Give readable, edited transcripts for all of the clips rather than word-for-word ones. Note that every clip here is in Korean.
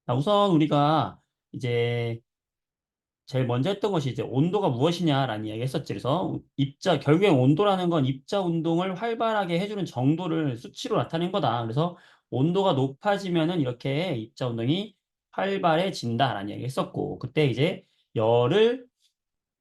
자, 우선 우리가 이제 제일 먼저 했던 것이 이제 온도가 무엇이냐라는 이야기 했었지. 그래서 결국엔 온도라는 건 입자 운동을 활발하게 해주는 정도를 수치로 나타낸 거다. 그래서 온도가 높아지면은 이렇게 입자 운동이 활발해진다라는 이야기 했었고, 그때 이제 열을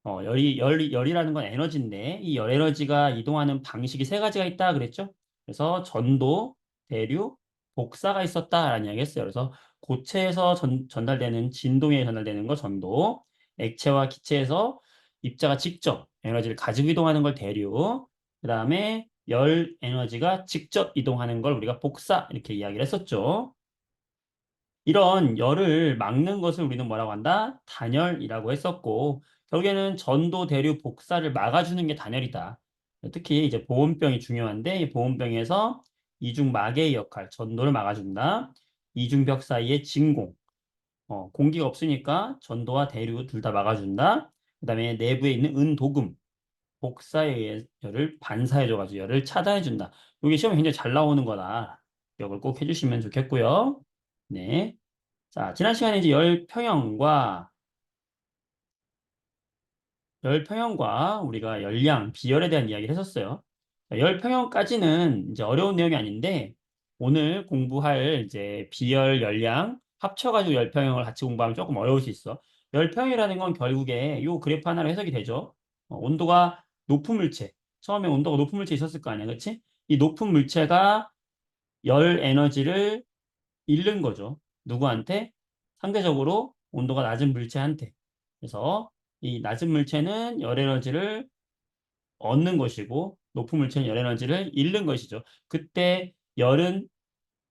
열이라는 건 에너지인데, 이 열 에너지가 이동하는 방식이 세 가지가 있다 그랬죠? 그래서 전도, 대류, 복사가 있었다라는 이야기 했어요. 그래서 고체에서 전달되는, 진동에 전달되는 거 전도, 액체와 기체에서 입자가 직접 에너지를 가지고 이동하는 걸 대류, 그 다음에 열 에너지가 직접 이동하는 걸 우리가 복사, 이렇게 이야기를 했었죠. 이런 열을 막는 것을 우리는 뭐라고 한다? 단열이라고 했었고, 결국에는 전도, 대류, 복사를 막아주는 게 단열이다. 특히 이제 보온병이 중요한데, 이 보온병에서 이중막의 역할, 전도를 막아준다. 이중벽 사이의 진공, 공기가 없으니까 전도와 대류 둘 다 막아준다. 그 다음에 내부에 있는 은도금, 복사에 의해 열을 반사해줘가지고 열을 차단해준다. 이게 시험에 굉장히 잘 나오는 거다. 기억을 꼭 해주시면 좋겠고요. 네. 자, 지난 시간에 이제 열 평형과 우리가 열량, 비열에 대한 이야기를 했었어요. 자, 열 평형까지는 이제 어려운 내용이 아닌데, 오늘 공부할 이제 비열, 열량 합쳐가지고 열 평형을 같이 공부하면 조금 어려울 수 있어. 열 평이라는 건 결국에 이 그래프 하나로 해석이 되죠. 온도가 높은 물체, 처음에 온도가 높은 물체 있었을 거 아니야, 그렇지? 이 높은 물체가 열 에너지를 잃는 거죠. 누구한테? 상대적으로 온도가 낮은 물체한테. 그래서 이 낮은 물체는 열 에너지를 얻는 것이고 높은 물체는 열 에너지를 잃는 것이죠. 그때 열은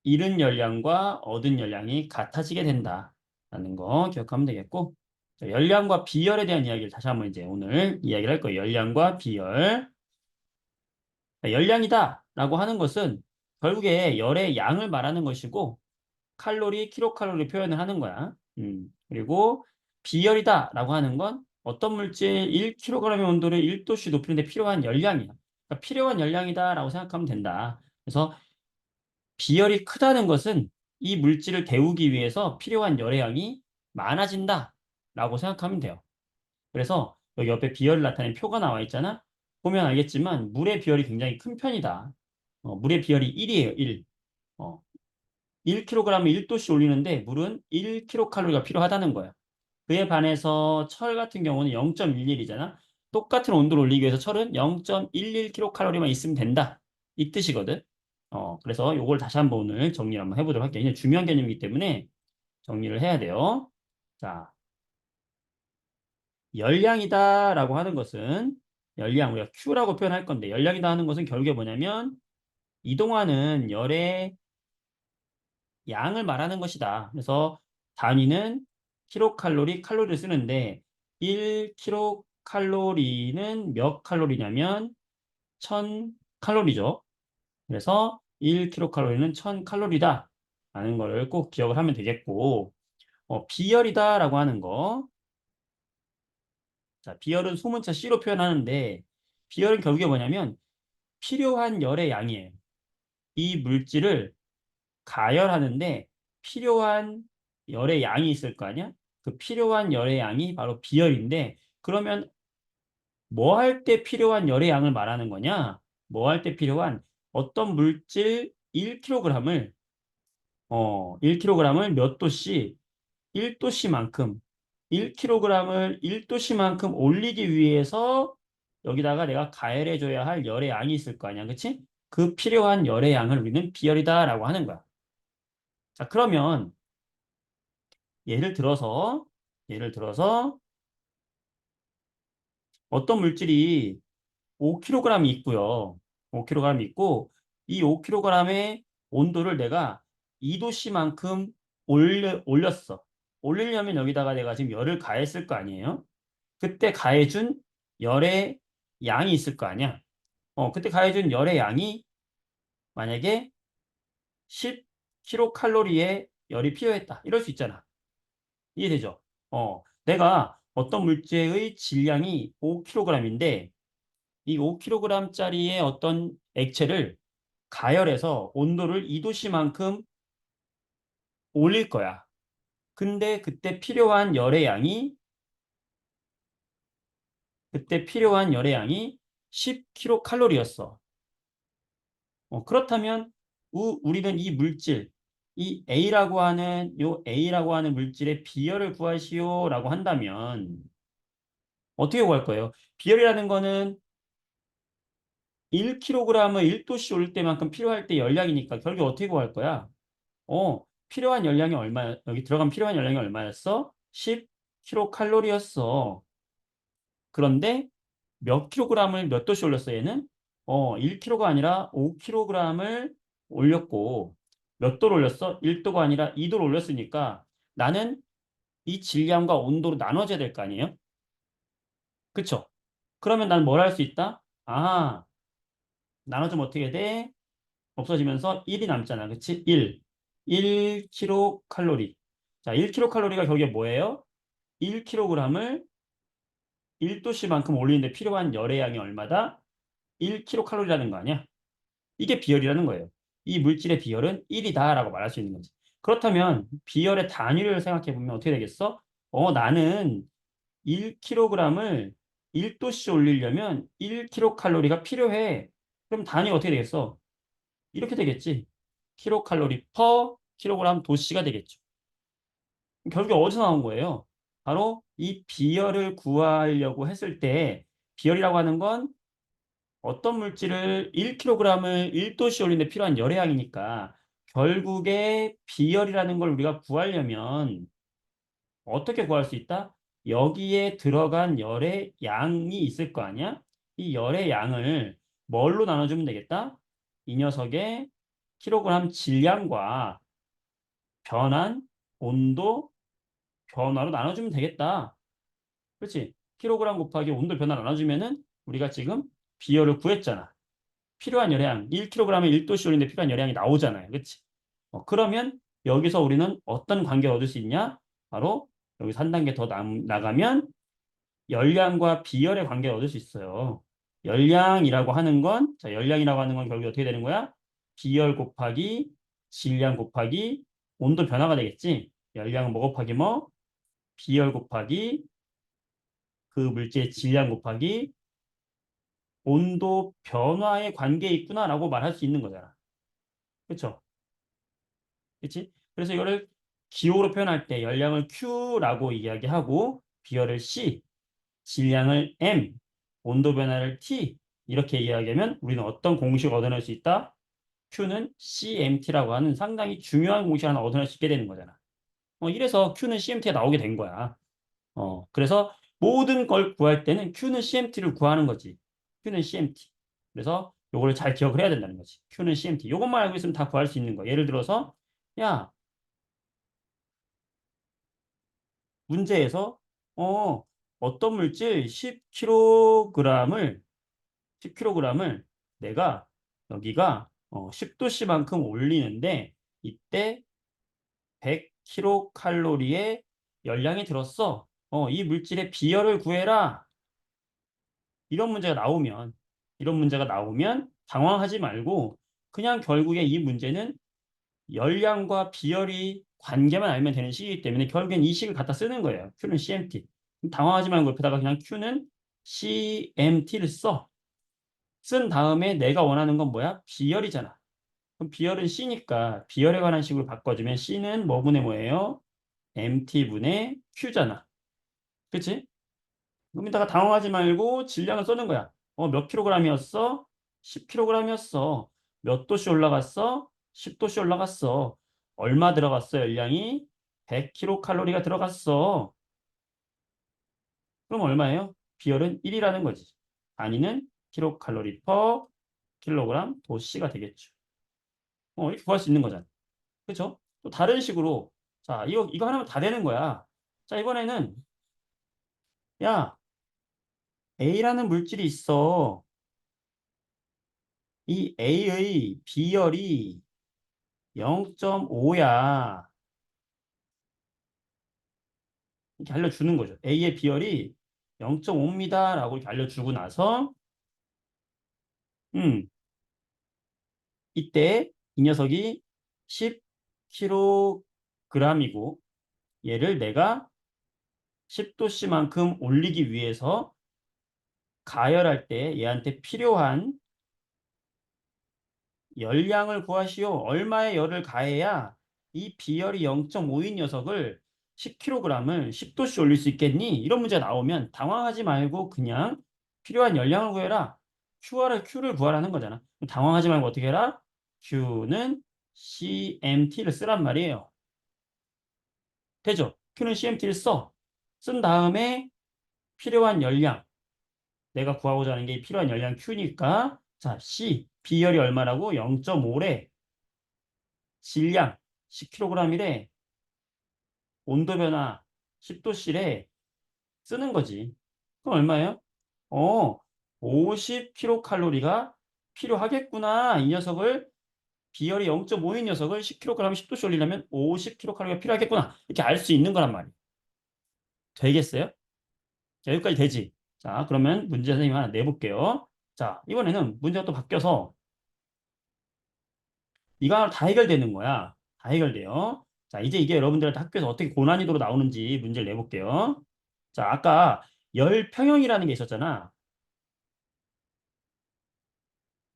잃은 열량과 얻은 열량이 같아지게 된다라는 거 기억하면 되겠고, 자, 열량과 비열에 대한 이야기를 다시 한번 이제 오늘 이야기를 할 거예요. 열량과 비열. 열량이다라고 하는 것은 결국에 열의 양을 말하는 것이고, 칼로리, 킬로칼로리 표현을 하는 거야. 그리고 비열이다라고 하는 건 어떤 물질 1kg의 온도를 1도씨 높이는데 필요한 열량이야. 그러니까 필요한 열량이다라고 생각하면 된다. 그래서 비열이 크다는 것은 이 물질을 데우기 위해서 필요한 열의 양이 많아진다라고 생각하면 돼요. 그래서 여기 옆에 비열을 나타낸 표가 나와 있잖아. 보면 알겠지만 물의 비열이 굉장히 큰 편이다. 물의 비열이 1이에요, 1. 1kg을 1도씨 올리는데 물은 1kcal가 필요하다는 거야. 그에 반해서 철 같은 경우는 0.11이잖아. 똑같은 온도를 올리기 위해서 철은 0.11kcal만 있으면 된다. 이 뜻이거든. 그래서 요걸 다시 한번 오늘 정리를 한번 해보도록 할게요. 이게 중요한 개념이기 때문에 정리를 해야 돼요. 자, 열량이다라고 하는 것은 열량, 우리가 Q라고 표현할 건데 열량이다 하는 것은 결국에 뭐냐면 이동하는 열의 양을 말하는 것이다. 그래서 단위는 킬로칼로리, 칼로리를 쓰는데 1kcal는 몇 칼로리냐면 1000칼로리죠. 그래서 1kcal는 1000칼로리다 라는 거를 꼭 기억을 하면 되겠고, 비열이다라고 하는 거. 자, 비열은 소문자 C로 표현하는데 비열은 결국에 뭐냐면 필요한 열의 양이에요. 이 물질을 가열하는데 필요한 열의 양이 있을 거 아니야? 그 필요한 열의 양이 바로 비열인데, 그러면 뭐 할 때 필요한 열의 양을 말하는 거냐? 뭐 할 때 필요한 어떤 물질 1kg을 1kg을 몇 도씨? 1도씨만큼 1kg을 1도씨만큼 올리기 위해서 여기다가 내가 가열해 줘야 할 열의 양이 있을 거 아니야. 그치? 그 필요한 열의 양을 우리는 비열이다라고 하는 거야. 자, 그러면 예를 들어서, 예를 들어서 어떤 물질이 5kg이 있고요. 5kg이 있고, 이 5kg의 온도를 내가 2도씨만큼 올렸어. 올리려면 여기다가 내가 지금 열을 가했을 거 아니에요? 그때 가해준 열의 양이 있을 거 아니야? 그때 가해준 열의 양이 만약에 10kcal의 열이 필요했다. 이럴 수 있잖아. 이해되죠? 내가 어떤 물체의 질량이 5kg인데 이 5kg짜리의 어떤 액체를 가열해서 온도를 2도씨만큼 올릴 거야. 근데 그때 필요한 열의 양이 10kcal였어. 그렇다면 우리는 이 A라고 하는 물질의 비열을 구하시오라고 한다면 어떻게 구할 거예요? 비열이라는 거는 1kg을 1도씨 올릴 때만큼 필요할 때 열량이니까 결국 어떻게 구할 거야? 필요한 열량이 여기 들어간 필요한 열량이 얼마였어? 10kcal였어. 그런데 몇 킬로그램을 몇 도씩 올렸어, 얘는? 1kg가 아니라 5kg을 올렸고, 몇 도를 올렸어? 1도가 아니라 2도를 올렸으니까 나는 이 질량과 온도로 나눠져야 될 거 아니에요? 그쵸? 그러면 난 뭘 할 수 있다? 나눠주면 어떻게 돼? 없어지면서 1이 남잖아. 그치? 1kcal. 자, 1kcal가 결국에 뭐예요? 1kg을 1도씨만큼 올리는데 필요한 열의 양이 얼마다? 1kcal라는 거 아니야? 이게 비열이라는 거예요. 이 물질의 비열은 1이다라고 말할 수 있는 거지. 그렇다면 비열의 단위를 생각해 보면 어떻게 되겠어? 나는 1kg을 1도씨 올리려면 1kcal가 필요해. 그럼 단위가 어떻게 되겠어? 이렇게 되겠지. 킬로칼로리 퍼 킬로그램 도씨가 되겠죠. 결국에 어디서 나온 거예요? 바로 이 비열을 구하려고 했을 때 비열이라고 하는 건 어떤 물질을 1kg을 1도씨 올리는데 필요한 열의 양이니까 결국에 비열이라는 걸 우리가 구하려면 어떻게 구할 수 있다? 여기에 들어간 열의 양이 있을 거 아니야? 이 열의 양을 뭘로 나눠주면 되겠다? 이 녀석의 킬로그램 질량과 변한 온도 변화로 나눠주면 되겠다. 그렇지? 킬로그램 곱하기 온도 변화 나눠주면은 우리가 지금 비열을 구했잖아. 필요한 열량 1kg에 1도씨 올리는데 필요한 열량이 나오잖아요. 그렇지? 그러면 여기서 우리는 어떤 관계를 얻을 수 있냐? 바로 여기서 한 단계 더 나가면 열량과 비열의 관계를 얻을 수 있어요. 열량이라고 하는 건 결국 어떻게 되는 거야? 비열 곱하기 질량 곱하기 온도 변화가 되겠지? 열량은 뭐 곱하기 뭐? 비열 곱하기 그 물질의 질량 곱하기 온도 변화의 관계에 있구나라고 말할 수 있는 거잖아. 그렇죠? 그렇지? 그래서 이거를 기호로 표현할 때 열량을 Q라고 이야기하고 비열을 C, 질량을 M, 온도 변화를 T 이렇게 이야기하면 우리는 어떤 공식을 얻어낼 수 있다? Q는 CMT라고 하는 상당히 중요한 공식 하나 얻어낼 수 있게 되는 거잖아. 이래서 Q는 CMT가 나오게 된 거야. 그래서 모든 걸 구할 때는 Q는 CMT를 구하는 거지. Q는 CMT. 그래서 요거를 잘 기억을 해야 된다는 거지. Q는 CMT. 요것만 알고 있으면 다 구할 수 있는 거야. 예를 들어서 야, 문제에서 어떤 물질 10kg을 내가 여기가 10도씨만큼 올리는데 이때 100kcal의 열량이 들었어. 이 물질의 비열을 구해라. 이런 문제가 나오면 당황하지 말고 그냥 결국에 이 문제는 열량과 비열이 관계만 알면 되는 식이기 때문에 결국엔 이 식을 갖다 쓰는 거예요. Q는 CMT. 당황하지 말고 옆에다가 그냥 Q는 CMT를 써. 쓴 다음에 내가 원하는 건 뭐야? 비열이잖아. 그럼 비열은 C니까 비열에 관한 식으로 바꿔주면 C는 뭐분의 뭐예요? MT분의 Q잖아. 그치? 여기다가 당황하지 말고 질량을 써는 거야. 몇 킬로그램이었어? 10kg이었어. 몇 도씨 올라갔어? 10도씨 올라갔어. 얼마 들어갔어? 열량이 100kcal가 들어갔어. 그럼 얼마예요? 비열은 1이라는 거지. 단위는 킬로칼로리 퍼 킬로그램 도씨가 되겠죠. 이렇게 구할 수 있는 거잖아. 그렇죠? 또 다른 식으로 자, 이거 하나면 다 되는 거야. 자, 이번에는 야, A라는 물질이 있어. 이 A의 비열이 0.5야. 이렇게 알려주는 거죠. A의 비열이 0.5입니다. 라고 이렇게 알려주고 나서, 음, 이때 이 녀석이 10kg g이고 얘를 내가 10도씨만큼 올리기 위해서 가열할 때 얘한테 필요한 열량을 구하시오. 얼마의 열을 가해야 이 비열이 0.5인 녀석을 10kg을 10도씨 올릴 수 있겠니? 이런 문제가 나오면 당황하지 말고 그냥 필요한 열량을 구해라. Q를 구하라는 거잖아. 당황하지 말고 어떻게 해라? Q는 CMT를 쓰란 말이에요. 되죠? Q는 CMT를 써. 쓴 다음에 필요한 열량. 내가 구하고자 하는 게 필요한 열량 Q니까 자, C, 비열이 얼마라고? 0.5래. 질량 10kg이래. 온도 변화 10도씨래. 쓰는 거지. 그럼 얼마예요? 50kcal가 필요하겠구나. 이 녀석을 비열이 0.5인 녀석을 10kg 10도씨 올리려면 50kcal가 필요하겠구나. 이렇게 알 수 있는 거란 말이에요. 되겠어요? 자, 여기까지 되지. 자, 그러면 문제 선생님 하나 내볼게요. 자, 이번에는 문제가 또 바뀌어서 이거 다 해결되는 거야. 다 해결돼요. 자, 이제 이게 여러분들한테 학교에서 어떻게 고난이도로 나오는지 문제를 내볼게요. 자, 아까 열 평형이라는 게 있었잖아.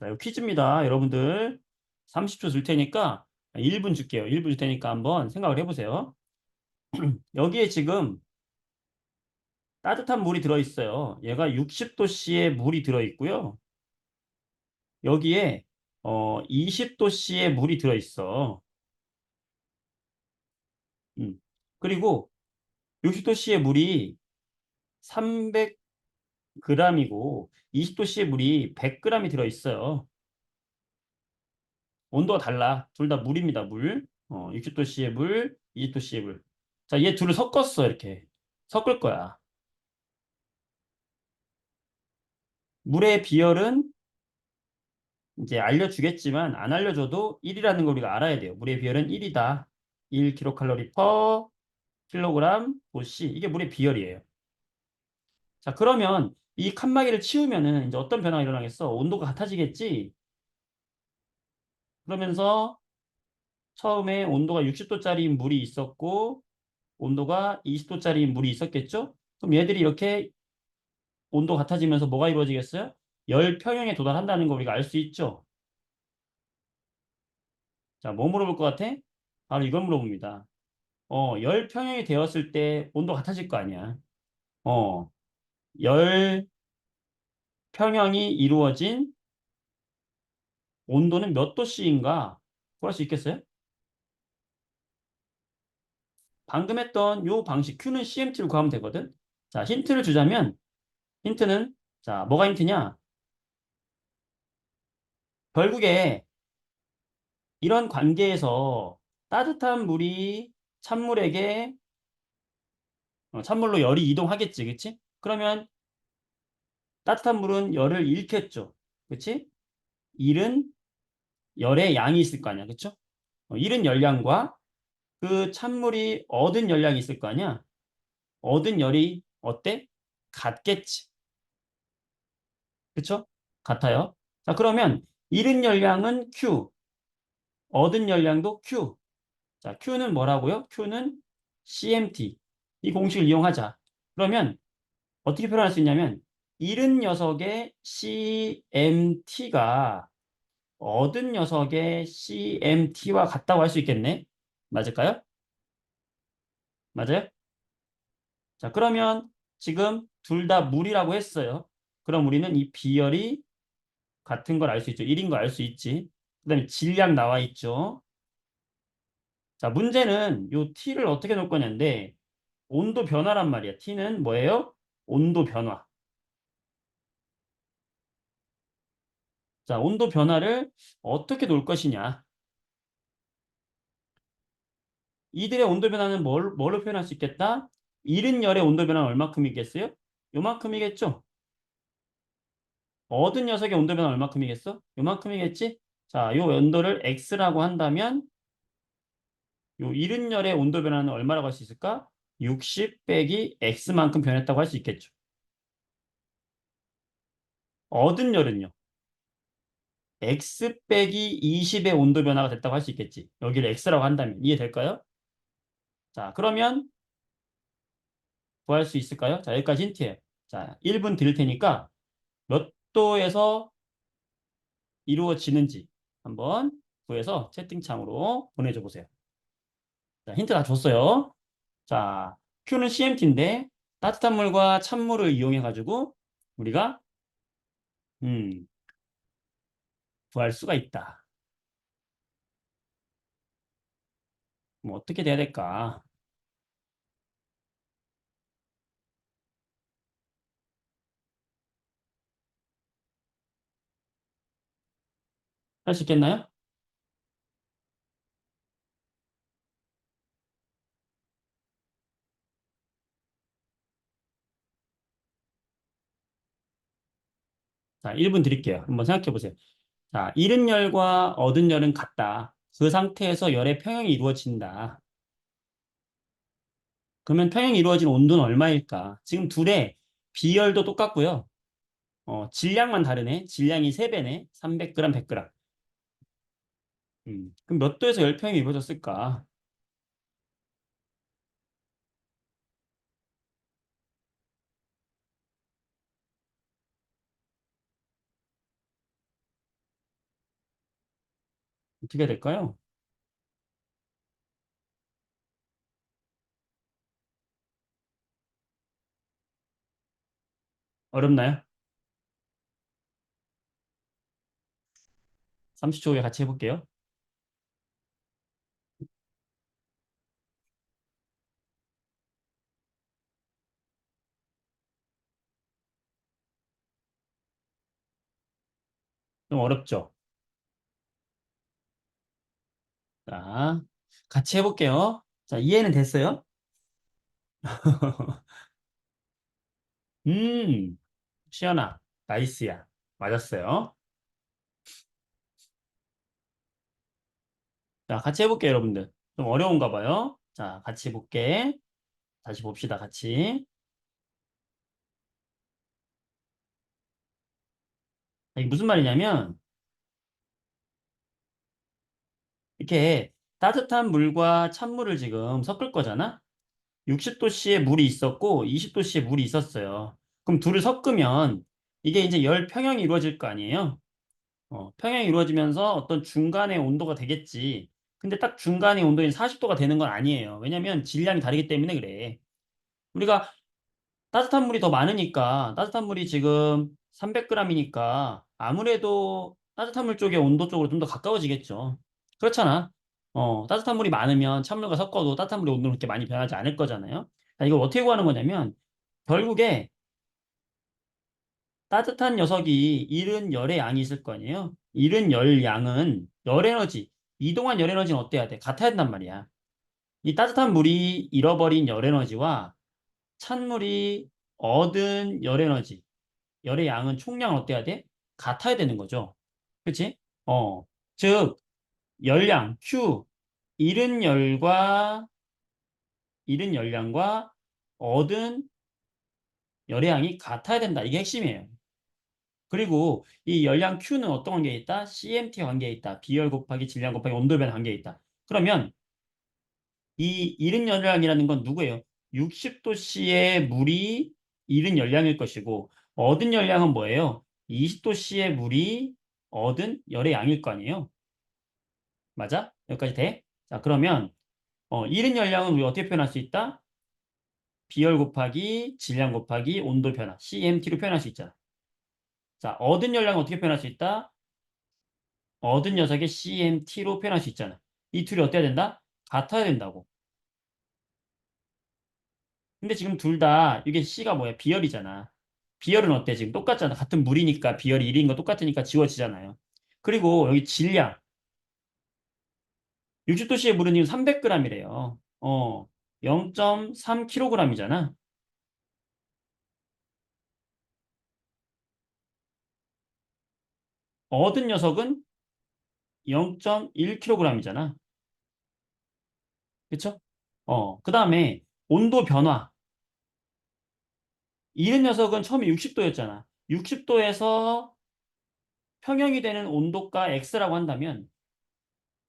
자, 이거 퀴즈입니다. 여러분들 30초 줄 테니까 1분 줄게요. 1분 줄 테니까 한번 생각을 해보세요. 여기에 지금 따뜻한 물이 들어있어요. 얘가 60도씨의 물이 들어있고요. 여기에 20도씨의 물이 들어있어. 그리고 60도씨의 물이 300g이고 20도씨의 물이 100g이 들어있어요. 온도가 달라. 둘 다 물입니다. 물. 60도씨의 물, 20도씨의 물. 자, 얘 둘을 섞었어. 이렇게. 섞을 거야. 물의 비열은 이제 알려주겠지만 안 알려줘도 1이라는 걸 우리가 알아야 돼요. 물의 비열은 1이다. 1kcal per 킬로그램 도씨. 이게 물의 비열이에요. 자, 그러면 이 칸막이를 치우면은 이제 어떤 변화가 일어나겠어? 온도가 같아지겠지? 그러면서 처음에 온도가 60도짜리 물이 있었고 온도가 20도짜리 물이 있었겠죠? 그럼 얘들이 이렇게 온도 같아지면서 뭐가 이루어지겠어요? 열 평형에 도달한다는 거 우리가 알 수 있죠? 자, 뭐 물어볼 것 같아? 바로 이걸 물어봅니다. 열 평형이 되었을 때 온도 같아질 거 아니야. 어, 열 평형이 이루어진 온도는 몇 도씨인가? 구할 수 있겠어요? 방금 했던 요 방식 Q는 CMT를 구하면 되거든. 자, 힌트를 주자면 힌트는 자, 뭐가 힌트냐? 결국에 이런 관계에서 따뜻한 물이 찬물에게 찬물로 열이 이동하겠지, 그치? 그러면 따뜻한 물은 열을 잃겠죠, 그치? 잃은 열의 양이 있을 거 아니야, 그쵸? 잃은 열량과 그 찬물이 얻은 열량이 있을 거 아니야? 얻은 열이 어때? 같겠지, 그쵸? 같아요. 자, 그러면 잃은 열량은 Q, 얻은 열량도 Q. 자, Q는 뭐라고요? Q는 CMT. 이 공식을 이용하자. 그러면 어떻게 표현할 수 있냐면 잃은 녀석의 CMT가 얻은 녀석의 CMT와 같다고 할 수 있겠네. 맞을까요? 맞아요? 자, 그러면 지금 둘 다 물이라고 했어요. 그럼 우리는 이 비열이 같은 걸 알 수 있죠. 1인 거 알 수 있지. 그 다음에 질량 나와 있죠. 자, 문제는 요 T를 어떻게 놓을 거냐인데 온도 변화란 말이야. T는 뭐예요? 온도 변화. 자, 온도 변화를 어떻게 놓을 것이냐. 이들의 온도 변화는 뭘로 표현할 수 있겠다? 이른 열의 온도 변화는 얼마큼이겠어요? 요만큼이겠죠? 얻은 녀석의 온도 변화는 얼마큼이겠어? 요만큼이겠지? 자, 요 온도를 X라고 한다면 요 이른 열의 온도 변화는 얼마라고 할 수 있을까? 60 빼기 X만큼 변했다고 할 수 있겠죠. 얻은 열은요? X 빼기 20의 온도 변화가 됐다고 할 수 있겠지. 여기를 X라고 한다면 이해될까요? 자, 그러면 구할 수 있을까요? 자, 여기까지 힌트예요. 자, 1분 드릴 테니까 몇 도에서 이루어지는지 한번 구해서 채팅창으로 보내줘 보세요. 자, 힌트 다 줬어요. 자, Q는 CMT인데 따뜻한 물과 찬물을 이용해 가지고 우리가 음, 구할 수가 있다. 뭐 어떻게 돼야 될까? 할 수 있겠나요? 자, 1분 드릴게요. 한번 생각해 보세요. 자, 잃은 열과 얻은 열은 같다. 그 상태에서 열의 평형이 이루어진다. 그러면 평형이 이루어진 온도는 얼마일까? 지금 둘의 비열도 똑같고요. 질량만 다르네. 질량이 3배네. 300g, 100g. 그럼 몇 도에서 열평이 이루어졌을까? 어떻게 될까요? 어렵나요? 30초 후에 같이 해볼게요. 좀 어렵죠? 자, 같이 해볼게요. 자, 이해는 됐어요? 음, 시연아, 나이스야. 맞았어요. 자, 같이 해볼게요, 여러분들. 좀 어려운가 봐요. 자, 같이 해볼게. 다시 봅시다, 같이. 이게 무슨 말이냐면, 이렇게 따뜻한 물과 찬물을 지금 섞을 거잖아? 60도씨의 물이 있었고, 20도씨의 물이 있었어요. 그럼 둘을 섞으면, 이게 이제 열 평형이 이루어질 거 아니에요? 평형이 이루어지면서 어떤 중간의 온도가 되겠지. 근데 딱 중간의 온도인 40도가 되는 건 아니에요. 왜냐면 질량이 다르기 때문에 그래. 우리가 따뜻한 물이 더 많으니까 따뜻한 물이 지금 300g이니까 아무래도 따뜻한 물 쪽의 온도 쪽으로 좀 더 가까워지겠죠. 그렇잖아. 따뜻한 물이 많으면 찬물과 섞어도 따뜻한 물의 온도는 그렇게 많이 변하지 않을 거잖아요. 자, 이걸 어떻게 구하는 거냐면 결국에 따뜻한 녀석이 잃은 열의 양이 있을 거 아니에요. 잃은 열 양은 열 에너지, 이동한 열 에너지는 어때야 돼? 같아야 된단 말이야. 이 따뜻한 물이 잃어버린 열 에너지와 찬물이 얻은 열 에너지, 열의 양은 총량은 어때야 돼? 같아야 되는 거죠. 그치? 어, 즉, 열량, Q, 잃은 열과, 잃은 열량과 얻은 열의 양이 같아야 된다. 이게 핵심이에요. 그리고 이 열량 Q는 어떤 관계에 있다? CMT 관계에 있다. 비열 곱하기 질량 곱하기 온도 변화 관계에 있다. 그러면 이 잃은 열량이라는 건 누구예요? 60도씨의 물이 잃은 열량일 것이고 얻은 열량은 뭐예요? 20도씨의 물이 얻은 열의 양일 거 아니에요? 맞아? 여기까지 돼? 자, 그러면 잃은 열량은 우리 어떻게 표현할 수 있다? 비열 곱하기 질량 곱하기 온도 변화 CMT로 표현할 수 있잖아. 자, 얻은 열량은 어떻게 표현할 수 있다? 얻은 녀석의 CMT로 표현할 수 있잖아. 이 둘이 어때야 된다? 같아야 된다고. 근데 지금 둘 다 이게 C가 뭐야? 비열이잖아. 비열은 어때? 지금 똑같잖아. 같은 물이니까 비열이 1인 거 똑같으니까 지워지잖아요. 그리고 여기 질량. 60도씨의 물은 지금 300g이래요. 0.3kg이잖아. 얻은 녀석은 0.1kg이잖아. 그쵸? 그 다음에 온도 변화. 잃은 녀석은 처음에 60도였잖아. 60도에서 평형이 되는 온도가 X라고 한다면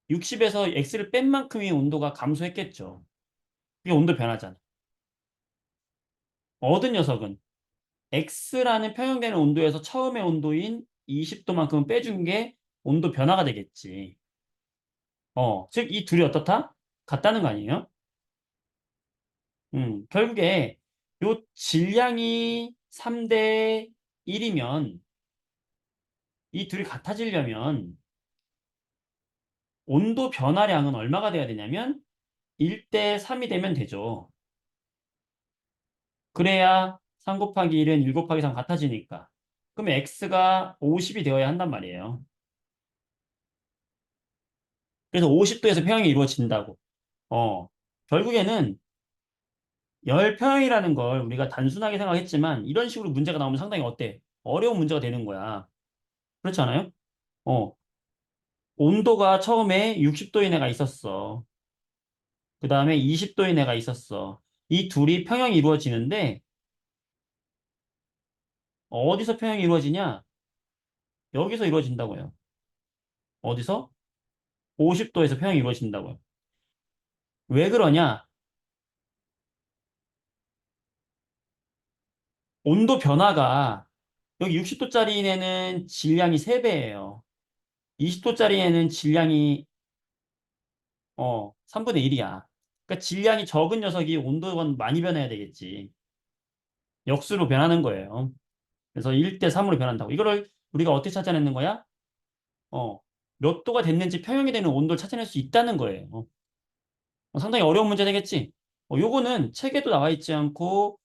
60에서 X를 뺀 만큼의 온도가 감소했겠죠. 이게 온도 변화잖아. 얻은 녀석은 X라는 평형되는 온도에서 처음의 온도인 20도만큼 빼준 게 온도 변화가 되겠지. 즉, 이 둘이 어떻다? 같다는 거 아니에요? 결국에 요 질량이 3대 1이면 이 둘이 같아지려면 온도 변화량은 얼마가 돼야 되냐면 1대 3이 되면 되죠. 그래야 3 곱하기 1은 1 곱하기 3 같아지니까. 그럼 x가 50이 되어야 한단 말이에요. 그래서 50도에서 평형이 이루어진다고. 어, 결국에는 열 평형이라는 걸 우리가 단순하게 생각했지만 이런 식으로 문제가 나오면 상당히 어때? 어려운 문제가 되는 거야. 그렇지 않아요? 어, 온도가 처음에 60도인 애가 있었어. 그 다음에 20도인 애가 있었어. 이 둘이 평형이 이루어지는데 어디서 평형이 이루어지냐? 여기서 이루어진다고요. 어디서? 50도에서 평형이 이루어진다고요. 왜 그러냐? 온도 변화가 여기 60도짜리 애는 질량이 3배예요. 20도짜리 애는 질량이 3분의 1이야. 그러니까 질량이 적은 녀석이 온도가 많이 변해야 되겠지. 역수로 변하는 거예요. 그래서 1대 3으로 변한다고. 이거를 우리가 어떻게 찾아내는 거야? 어, 몇 도가 됐는지 평형이 되는 온도를 찾아낼 수 있다는 거예요. 상당히 어려운 문제 되겠지? 요거는 책에도 나와 있지 않고,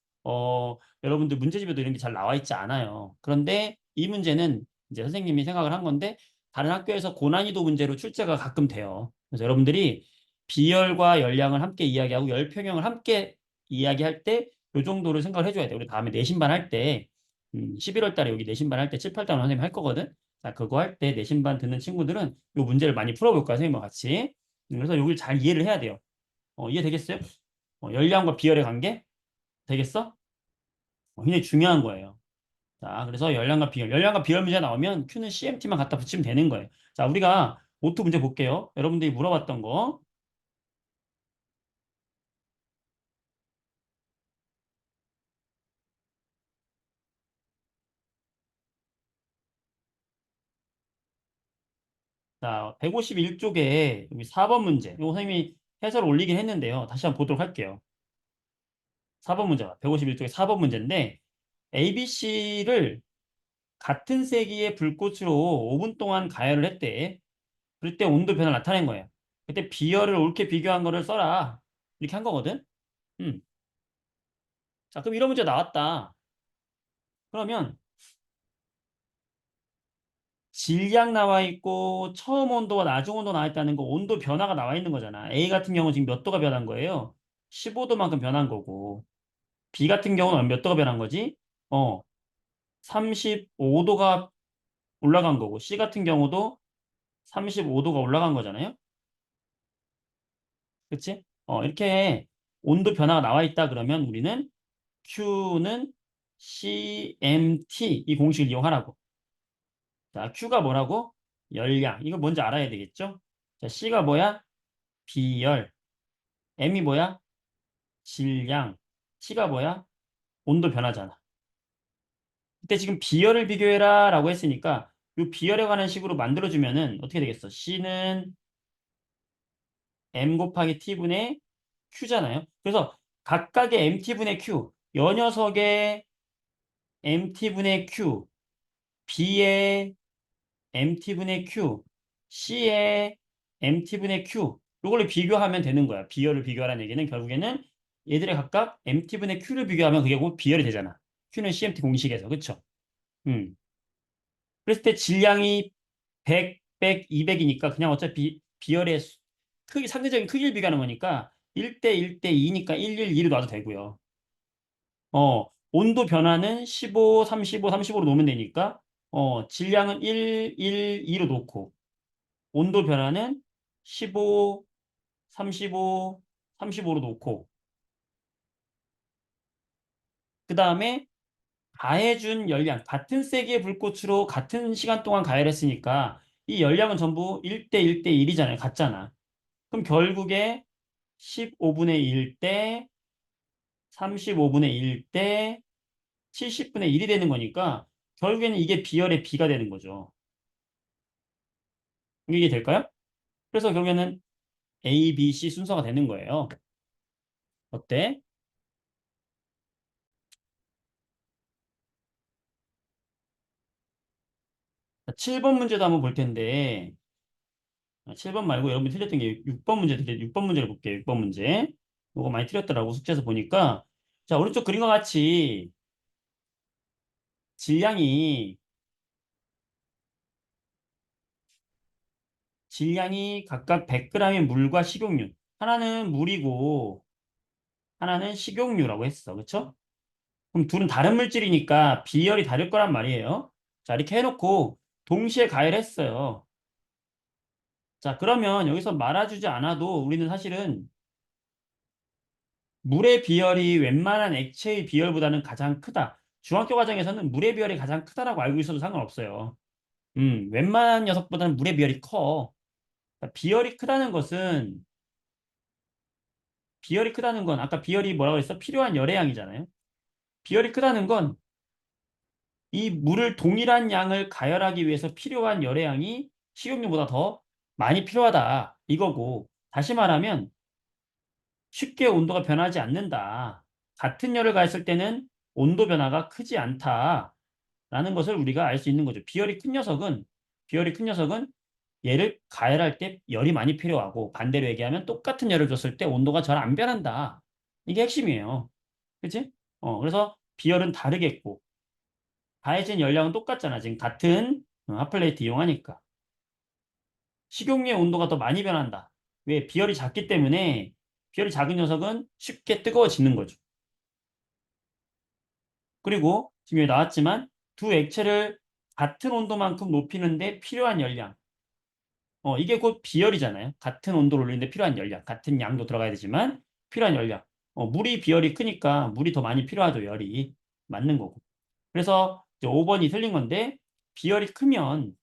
여러분들 문제집에도 이런 게 잘 나와 있지 않아요. 그런데 이 문제는 이제 선생님이 생각을 한 건데, 다른 학교에서 고난이도 문제로 출제가 가끔 돼요. 그래서 여러분들이 비열과 열량을 함께 이야기하고 열평형을 함께 이야기할 때, 요 정도를 생각을 해줘야 돼. 우리 다음에 내신반 할 때, 11월 달에 여기 내신반 할 때 7, 8단 선생님 할 거거든? 자, 그거 할 때 내신반 듣는 친구들은 요 문제를 많이 풀어볼 거야, 선생님과 같이. 그래서 여기를 잘 이해를 해야 돼요. 이해되겠어요? 열량과 비열의 관계? 되겠어? 굉장히 중요한 거예요. 자, 그래서 열량과 비열 문제 나오면 Q는 CMT만 갖다 붙이면 되는 거예요. 자, 우리가 오트 문제 볼게요. 여러분들이 물어봤던 거. 자, 151쪽에 여기 4번 문제. 이거 선생님이 해설을 올리긴 했는데요. 다시 한번 보도록 할게요. 4번 문제가 151쪽에 4번 문제인데 ABC를 같은 세기의 불꽃으로 5분 동안 가열을 했대. 그럴 때 온도 변화를 나타낸 거예요. 그때 비열을 옳게 비교한 거를 써라. 이렇게 한 거거든. 음. 자, 그럼 이런 문제 나왔다. 그러면 질량 나와 있고 처음 온도와 나중 온도 나와 있다는 거 온도 변화가 나와 있는 거잖아. A 같은 경우는 지금 몇 도가 변한 거예요? 15도만큼 변한 거고 B 같은 경우는 몇 도가 변한 거지? 35도가 올라간 거고 C 같은 경우도 35도가 올라간 거잖아요. 그치? 이렇게 온도 변화가 나와 있다 그러면 우리는 Q는 CMT 이 공식을 이용하라고. 자, Q가 뭐라고? 열량. 이거 뭔지 알아야 되겠죠? 자, C가 뭐야? 비열. M이 뭐야? 질량. T가 뭐야? 온도 변화잖아. 그때 지금 비열을 비교해라 라고 했으니까 이 비열에 관한 식으로 만들어주면은 어떻게 되겠어? C는 M 곱하기 T분의 Q잖아요. 그래서 각각의 MT분의 Q, 여 녀석의 MT분의 Q, B의 MT분의 Q, C의 MT분의 Q, 이걸로 비교하면 되는 거야. 비열을 비교하라는 얘기는 결국에는 얘들의 각각 MT분의 Q를 비교하면 그게 곧 비열이 되잖아. Q는 CMT 공식에서. 그쵸? 음. 그랬을 때 질량이 100, 100, 200이니까 그냥 어차피 비열의 크기, 상대적인 크기를 비교하는 거니까 1대 1대 2니까 1, 1, 2로 놔도 되고요. 온도 변화는 15, 35, 35로 놓으면 되니까 질량은 1, 1, 2로 놓고 온도 변화는 15, 35, 35로 놓고 그 다음에 가해준 열량 같은 세기의 불꽃으로 같은 시간 동안 가열했으니까 이 열량은 전부 1대 1대 1이잖아요. 같잖아. 그럼 결국에 15분의 1 대 35분의 1 대 70분의 1이 되는 거니까 결국에는 이게 비열의 비가 되는 거죠. 이게 될까요? 그래서 결국에는 A, B, C 순서가 되는 거예요. 어때? 7번 문제도 한번 볼 텐데 7번 말고 여러분이 틀렸던 게 6번 문제 6번 문제를 볼게요. 6번 문제. 이거 많이 틀렸더라고 숙제에서 보니까. 자, 오른쪽 그림과 같이 질량이 각각 100g의 물과 식용유. 하나는 물이고 하나는 식용유라고 했어. 그쵸? 그럼 둘은 다른 물질이니까 비열이 다를 거란 말이에요. 자, 이렇게 해놓고 동시에 가열했어요. 자, 그러면 여기서 말아주지 않아도 우리는 사실은 물의 비열이 웬만한 액체의 비열보다는 가장 크다. 중학교 과정에서는 물의 비열이 가장 크다라고 알고 있어도 상관없어요. 웬만한 녀석보다는 물의 비열이 커. 그러니까 비열이 크다는 건 아까 비열이 뭐라고 했어? 필요한 열의 양이잖아요. 비열이 크다는 건 이 물을 동일한 양을 가열하기 위해서 필요한 열의 양이 식용유보다 더 많이 필요하다. 이거고. 다시 말하면 쉽게 온도가 변하지 않는다. 같은 열을 가했을 때는 온도 변화가 크지 않다라는 것을 우리가 알 수 있는 거죠. 비열이 큰 녀석은 얘를 가열할 때 열이 많이 필요하고 반대로 얘기하면 똑같은 열을 줬을 때 온도가 잘 안 변한다. 이게 핵심이에요. 그치? 그래서 비열은 다르겠고 가해진 열량은 똑같잖아. 지금 같은 핫플레이트 이용하니까. 식용유의 온도가 더 많이 변한다. 왜? 비열이 작은 녀석은 쉽게 뜨거워지는 거죠. 그리고 지금 여기 나왔지만 두 액체를 같은 온도만큼 높이는데 필요한 열량. 이게 곧 비열이잖아요. 같은 온도를 올리는데 필요한 열량. 같은 양도 들어가야 되지만 필요한 열량. 물이 비열이 크니까 물이 더 많이 필요하죠. 열이. 맞는 거고. 그래서 이제 5번이 틀린 건데 비열이 크면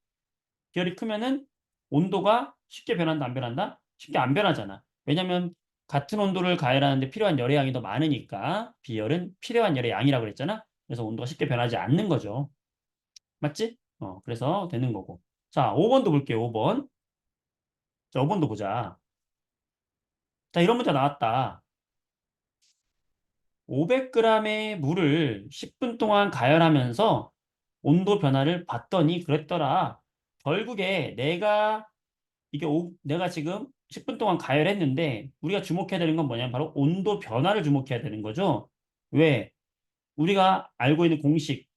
비열이 크면은 온도가 쉽게 변한다, 안 변한다? 쉽게 안 변하잖아. 왜냐면 같은 온도를 가열하는데 필요한 열의 양이 더 많으니까 비열은 필요한 열의 양이라고 그랬잖아. 그래서 온도가 쉽게 변하지 않는 거죠. 맞지? 그래서 되는 거고. 자, 5번도 볼게요. 5번. 자, 5번도 보자. 자, 이런 문제 나왔다. 500g의 물을 10분 동안 가열하면서 온도 변화를 봤더니 그랬더라. 결국에 내가 지금 10분 동안 가열했는데 우리가 주목해야 되는 건 뭐냐면 바로 온도 변화를 주목해야 되는 거죠. 왜? 우리가 알고 있는 공식,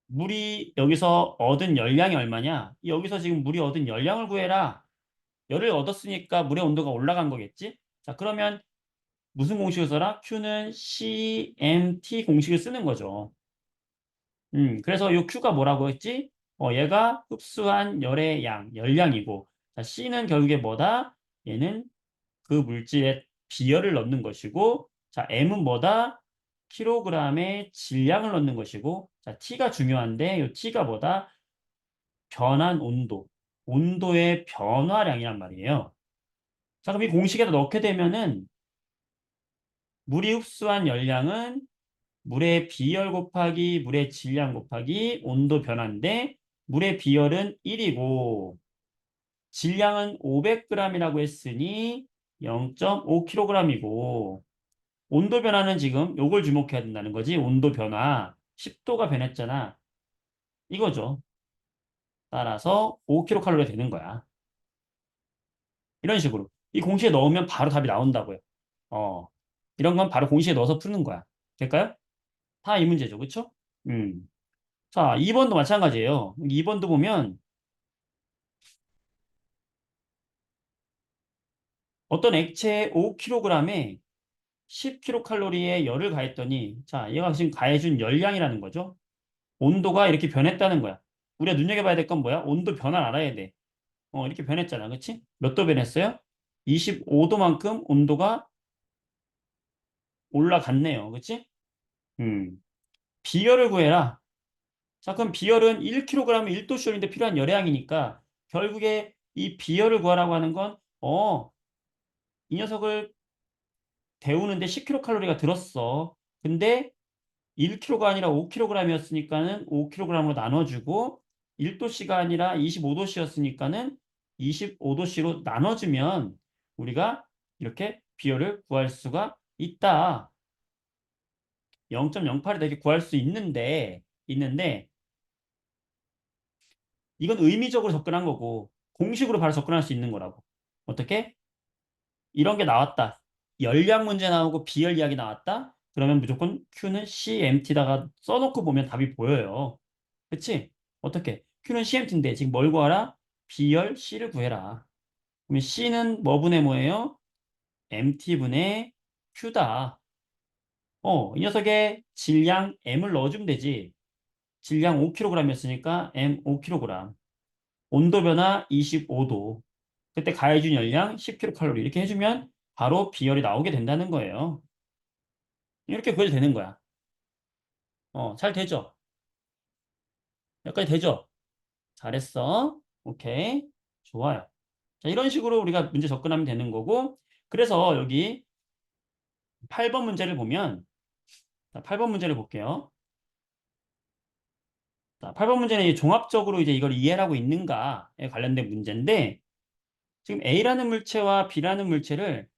물이 여기서 얻은 열량이 얼마냐? 여기서 지금 물이 얻은 열량을 구해라. 열을 얻었으니까 물의 온도가 올라간 거겠지? 자, 그러면 무슨 공식을 써라? Q는 CMT 공식을 쓰는 거죠. 그래서 이 Q가 뭐라고 했지? 얘가 흡수한 열의 양, 열량이고, 자, C는 결국에 뭐다? 얘는 그 물질의 비열을 넣는 것이고, 자, M은 뭐다? 킬로그램의 질량을 넣는 것이고, 자, T가 중요한데, 이 T가 뭐다? 변한 온도, 온도의 변화량이란 말이에요. 자, 그럼 이 공식에다 넣게 되면은, 물이 흡수한 열량은 물의 비열 곱하기 물의 질량 곱하기 온도 변화인데, 물의 비열은 1이고, 질량은 500g이라고 했으니 0.5kg이고, 온도 변화는 지금 요걸 주목해야 된다는 거지. 온도 변화. 10도가 변했잖아. 이거죠. 따라서 5kcal 되는 거야. 이런 식으로. 이 공식에 넣으면 바로 답이 나온다고요. 어. 이런 건 바로 공식에 넣어서 푸는 거야. 될까요? 다 이 문제죠. 그쵸? 음. 자, 2번도 마찬가지예요. 2번도 보면 어떤 액체에 5kg에 10kcal의 열을 가했더니 자, 얘가 지금 가해준 열량이라는 거죠. 온도가 이렇게 변했다는 거야. 우리가 눈여겨봐야 될 건 뭐야? 온도 변화를 알아야 돼. 이렇게 변했잖아. 그치? 몇 도 변했어요? 25도만큼 온도가 올라갔네요. 그치? 음. 비열을 구해라. 자, 그럼 비열은 1kg에 1도씨인데 필요한 열량이니까 결국에 이 비열을 구하라고 하는 건, 이 녀석을 데우는데 10kcal가 들었어. 근데 1kg가 아니라 5kg이었으니까는 5kg으로 나눠주고 1도씨가 아니라 25도씨였으니까는 25도씨로 나눠주면 우리가 이렇게 비열을 구할 수가 있다. 0.08이 되게 구할 수 있는데 이건 의미적으로 접근한 거고 공식으로 바로 접근할 수 있는 거라고. 어떻게? 이런 게 나왔다. 열량 문제 나오고 비열 이야기 나왔다? 그러면 무조건 Q는 CMT다가 써놓고 보면 답이 보여요. 그치? 어떻게? Q는 CMT인데 지금 뭘 구하라? B열 C를 구해라. 그러면 C는 뭐 분의 뭐예요? MT분의 Q다. 이 녀석의 질량 M을 넣어주면 되지. 질량 5kg이었으니까 M 5kg. 온도 변화 25도. 그때 가해준 열량 10kcal 이렇게 해주면 바로 비열이 나오게 된다는 거예요. 이렇게 구해도 되는 거야. 잘 되죠? 여기까지 되죠? 잘했어. 오케이. 좋아요. 자, 이런 식으로 우리가 문제 접근하면 되는 거고, 그래서 여기 8번 문제를 보면, 자, 8번 문제를 볼게요. 자, 8번 문제는 이제 종합적으로 이제 이걸 이해하고 있는가에 관련된 문제인데, 지금 A라는 물체와 B라는 물체를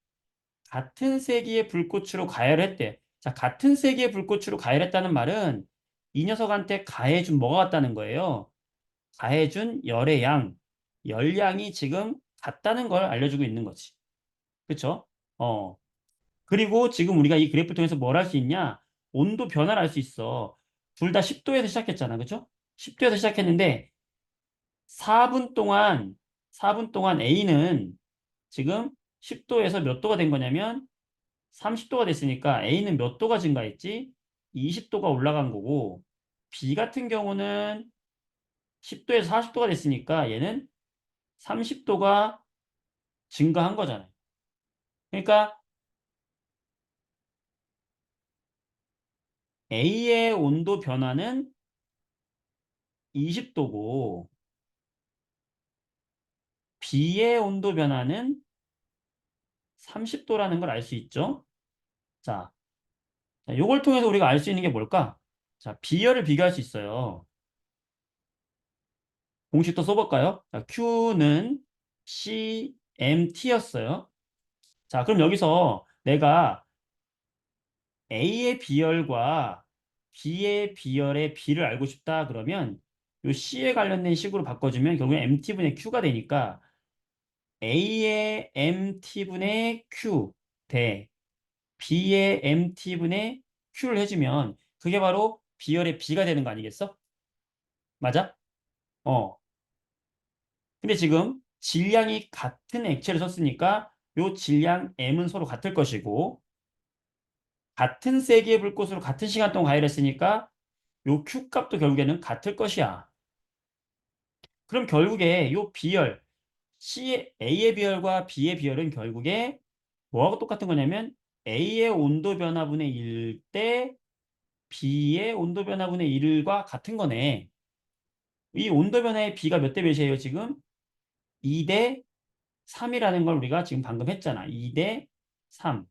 같은 세기의 불꽃으로 가열했대. 자, 같은 세기의 불꽃으로 가열했다는 말은 이 녀석한테 가해준 뭐가 같다는 거예요? 가해준 열의 양, 열량이 지금 같다는 걸 알려주고 있는 거지. 그쵸? 어. 그리고 지금 우리가 이 그래프를 통해서 뭘 할 수 있냐? 온도 변화를 알 수 있어. 둘 다 10도에서 시작했잖아. 그쵸? 10도에서 시작했는데 4분 동안 4분 동안 A는 지금 10도에서 몇 도가 된 거냐면 30도가 됐으니까 A는 몇 도가 증가했지? 20도가 올라간 거고 B 같은 경우는 10도에서 40도가 됐으니까 얘는 30도가 증가한 거잖아요. 그러니까 A의 온도 변화는 20도고 B의 온도 변화는 30도라는 걸 알 수 있죠. 자, 요걸 통해서 우리가 알 수 있는 게 뭘까? 자, 비열을 비교할 수 있어요. 공식도 써볼까요? 자, Q는 CMT였어요. 자, 그럼 여기서 내가 A의 비열과 B의 비열의 B를 알고 싶다 그러면 요 C에 관련된 식으로 바꿔주면 결국에 MT분의 Q가 되니까 A의 MT분의 Q 대 B의 MT분의 Q를 해주면 그게 바로 비열의 B가 되는 거 아니겠어? 맞아? 어. 근데 지금 질량이 같은 액체를 썼으니까 요 질량 M은 서로 같을 것이고 같은 세기의 불꽃으로 같은 시간 동안 가열했으니까 요 Q 값도 결국에는 같을 것이야. 그럼 결국에 요 비열, A의 비열과 B의 비열은 결국에 뭐하고 똑같은 거냐면 A의 온도 변화분의 1 대 B의 온도 변화분의 1과 같은 거네. 이 온도 변화의 B가 몇 대 몇이에요, 지금? 2 대 3이라는 걸 우리가 지금 방금 했잖아. 2 대 3.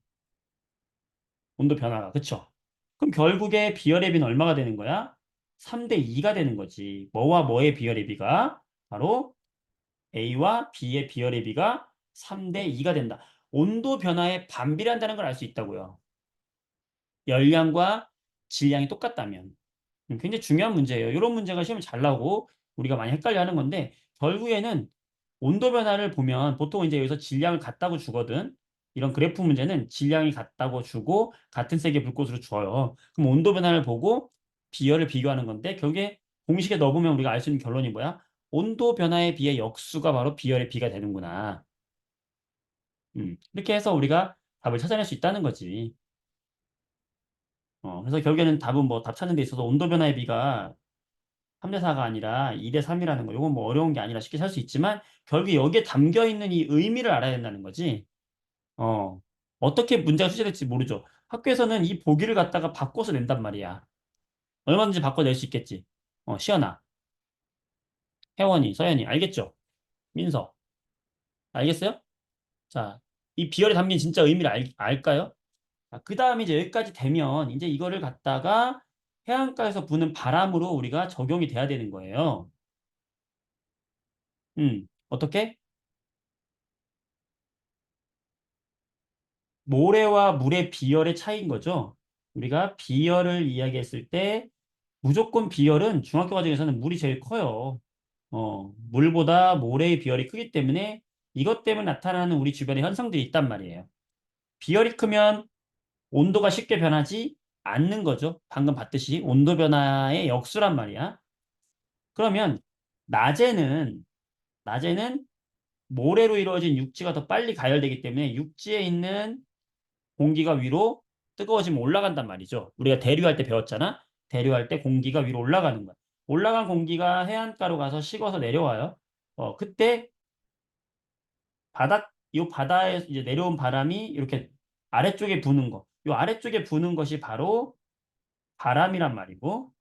온도 변화가. 그쵸? 그럼 결국에 비열의 비는 얼마가 되는 거야? 3 대 2가 되는 거지. 뭐와 뭐의 비열의 비가? 바로 A와 B의 비열의 비가 3 대 2가 된다. 온도 변화에 반비례한다는 걸 알 수 있다고요. 열량과 질량이 똑같다면. 굉장히 중요한 문제예요. 이런 문제가 시험에 잘 나오고 우리가 많이 헷갈려 하는 건데 결국에는 온도 변화를 보면 보통 이제 여기서 질량을 같다고 주거든. 이런 그래프 문제는 질량이 같다고 주고 같은 색의 불꽃으로 줘요. 그럼 온도 변화를 보고 비열을 비교하는 건데 결국에 공식에 넣어보면 우리가 알 수 있는 결론이 뭐야? 온도 변화에 비해 역수가 바로 비열의 비가 되는구나. 이렇게 해서 우리가 답을 찾아낼 수 있다는 거지. 그래서 결국에는 답은 뭐 답 찾는 데 있어서 온도 변화의 비가 3대 4가 아니라 2대 3이라는 거. 이건 뭐 어려운 게 아니라 쉽게 살 수 있지만 결국에 여기에 담겨 있는 이 의미를 알아야 된다는 거지. 어. 어떻게 문제가 출제될지 모르죠. 학교에서는 이 보기를 갖다가 바꿔서 낸단 말이야. 얼마든지 바꿔낼 수 있겠지. 시연아, 혜원이, 서연이 알겠죠? 민서. 알겠어요? 자, 이 비열에 담긴 진짜 의미를 알까요? 그 다음에 이제 여기까지 되면 이제 이거를 갖다가 해안가에서 부는 바람으로 우리가 적용이 돼야 되는 거예요. 어떻게? 모래와 물의 비열의 차이인 거죠. 우리가 비열을 이야기했을 때 무조건 비열은 중학교 과정에서는 물이 제일 커요. 물보다 모래의 비열이 크기 때문에 이것 때문에 나타나는 우리 주변의 현상들이 있단 말이에요. 비열이 크면 온도가 쉽게 변하지 않는 거죠. 방금 봤듯이 온도 변화의 역수란 말이야. 그러면 낮에는 낮에는 모래로 이루어진 육지가 더 빨리 가열되기 때문에 육지에 있는 공기가 위로 뜨거워지면 올라간단 말이죠. 우리가 대류할 때 배웠잖아. 대류할 때 공기가 위로 올라가는 거야. 올라간 공기가 해안가로 가서 식어서 내려와요. 그때 이 바다에 이제 내려온 바람이 이렇게 아래쪽에 부는 거. 이 아래쪽에 부는 것이 바로 바람이란 말이고,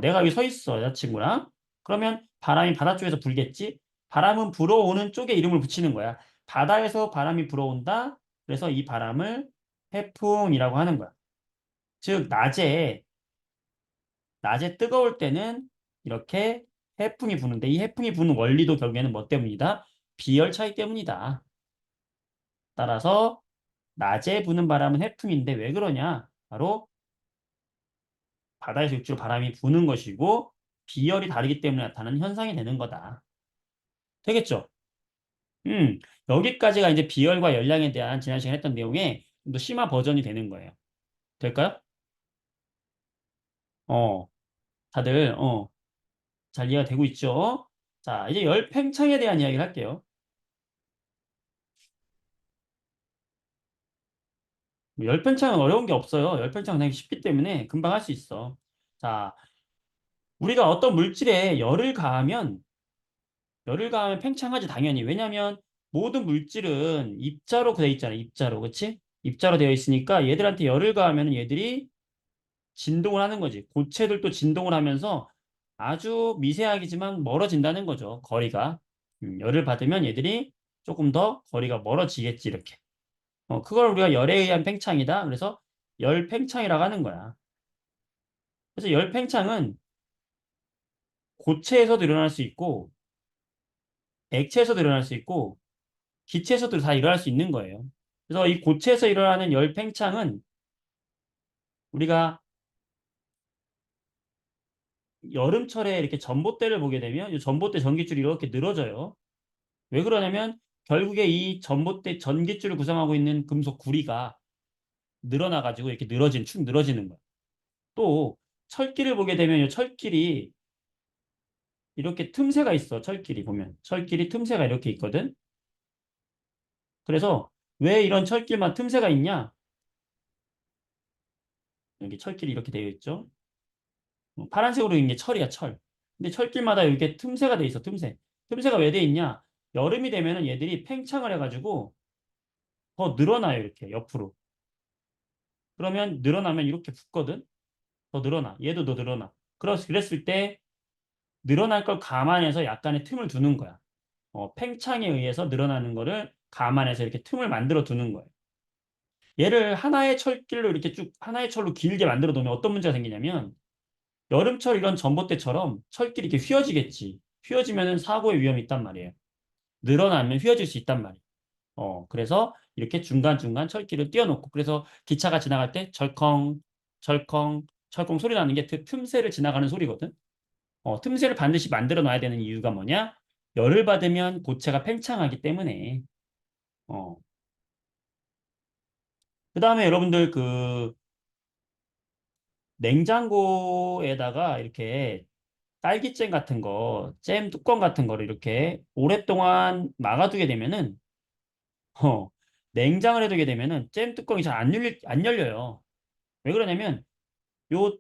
내가 여기 서 있어, 여자친구랑. 그러면 바람이 바다 쪽에서 불겠지? 바람은 불어오는 쪽에 이름을 붙이는 거야. 바다에서 바람이 불어온다. 그래서 이 바람을 해풍이라고 하는 거야. 즉, 낮에 뜨거울 때는 이렇게 해풍이 부는데 이 해풍이 부는 원리도 결국에는 뭐 때문이다? 비열 차이 때문이다. 따라서 낮에 부는 바람은 해풍인데 왜 그러냐? 바로 바다에서 육지로 바람이 부는 것이고 비열이 다르기 때문에 나타나는 현상이 되는 거다. 되겠죠? 여기까지가 이제 비열과 열량에 대한 지난 시간에 했던 내용의 좀 더 심화 버전이 되는 거예요. 될까요? 어, 다들 잘 이해가 되고 있죠? 자, 이제 열팽창에 대한 이야기를 할게요. 열팽창은 어려운 게 없어요. 열팽창은 되게 쉽기 때문에 금방 할 수 있어. 자, 우리가 어떤 물질에 열을 가하면 팽창하지 당연히. 왜냐하면 모든 물질은 입자로 되어 있잖아. 입자로. 그치? 입자로 되어 있으니까 얘들한테 열을 가하면 얘들이 진동을 하는 거지. 고체들도 진동을 하면서 아주 미세하지만 멀어진다는 거죠. 거리가. 열을 받으면 얘들이 조금 더 거리가 멀어지겠지. 이렇게. 그걸 우리가 열에 의한 팽창이다. 그래서 열 팽창이라고 하는 거야. 그래서 열 팽창은 고체에서도 일어날 수 있고 액체에서도 일어날 수 있고 기체에서도 다 일어날 수 있는 거예요. 그래서 이 고체에서 일어나는 열 팽창은 우리가 여름철에 이렇게 전봇대를 보게 되면 이 전봇대 전기줄이 이렇게 늘어져요. 왜 그러냐면 결국에 이 전봇대 전기줄을 구성하고 있는 금속 구리가 늘어나가지고 이렇게 축 늘어지는 거예요. 또 철길을 보게 되면 이 철길이 이렇게 틈새가 있어. 철길이 보면 철길이 틈새가 이렇게 있거든. 그래서 왜 이런 철길만 틈새가 있냐? 여기 철길이 이렇게 되어 있죠. 파란색으로 있는 게 철이야, 철. 근데 철길마다 이렇게 틈새가 돼 있어, 틈새. 틈새가 왜 돼 있냐? 여름이 되면은 얘들이 팽창을 해가지고 더 늘어나요, 이렇게 옆으로. 그러면 늘어나면 이렇게 붙거든? 더 늘어나. 얘도 더 늘어나. 그랬을 때 늘어날 걸 감안해서 약간의 틈을 두는 거야. 팽창에 의해서 늘어나는 거를 감안해서 이렇게 틈을 만들어 두는 거예요. 얘를 하나의 철길로 이렇게 쭉 하나의 철로 길게 만들어 놓으면 어떤 문제가 생기냐면 여름철 이런 전봇대처럼 철길이 이렇게 휘어지겠지. 휘어지면은 사고의 위험이 있단 말이에요. 늘어나면 휘어질 수 있단 말이에요. 그래서 이렇게 중간중간 철길을 띄워놓고 그래서 기차가 지나갈 때 철컹, 철컹, 철컹 소리 나는 게 틈새를 지나가는 소리거든. 틈새를 반드시 만들어 놔야 되는 이유가 뭐냐? 열을 받으면 고체가 팽창하기 때문에. 어, 그 다음에 여러분들 냉장고에다가 이렇게 딸기잼 같은 거, 잼 뚜껑 같은 거를 이렇게 오랫동안 막아두게 되면은, 어, 냉장을 해두게 되면은 잼 뚜껑이 잘 안 열려요. 왜 그러냐면 요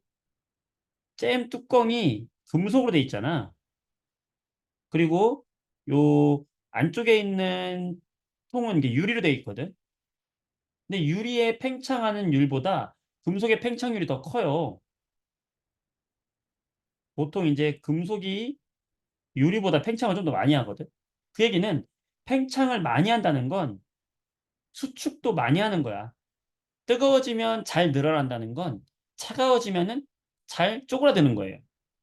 잼 뚜껑이 금속으로 돼 있잖아. 그리고 요 안쪽에 있는 통은 이게 유리로 돼 있거든. 근데 유리의 팽창하는 율보다 금속의 팽창률이 더 커요. 보통 이제 금속이 유리보다 팽창을 좀 더 많이 하거든. 그 얘기는 팽창을 많이 한다는 건 수축도 많이 하는 거야. 뜨거워지면 잘 늘어난다는 건 차가워지면은 잘 쪼그라드는 거예요.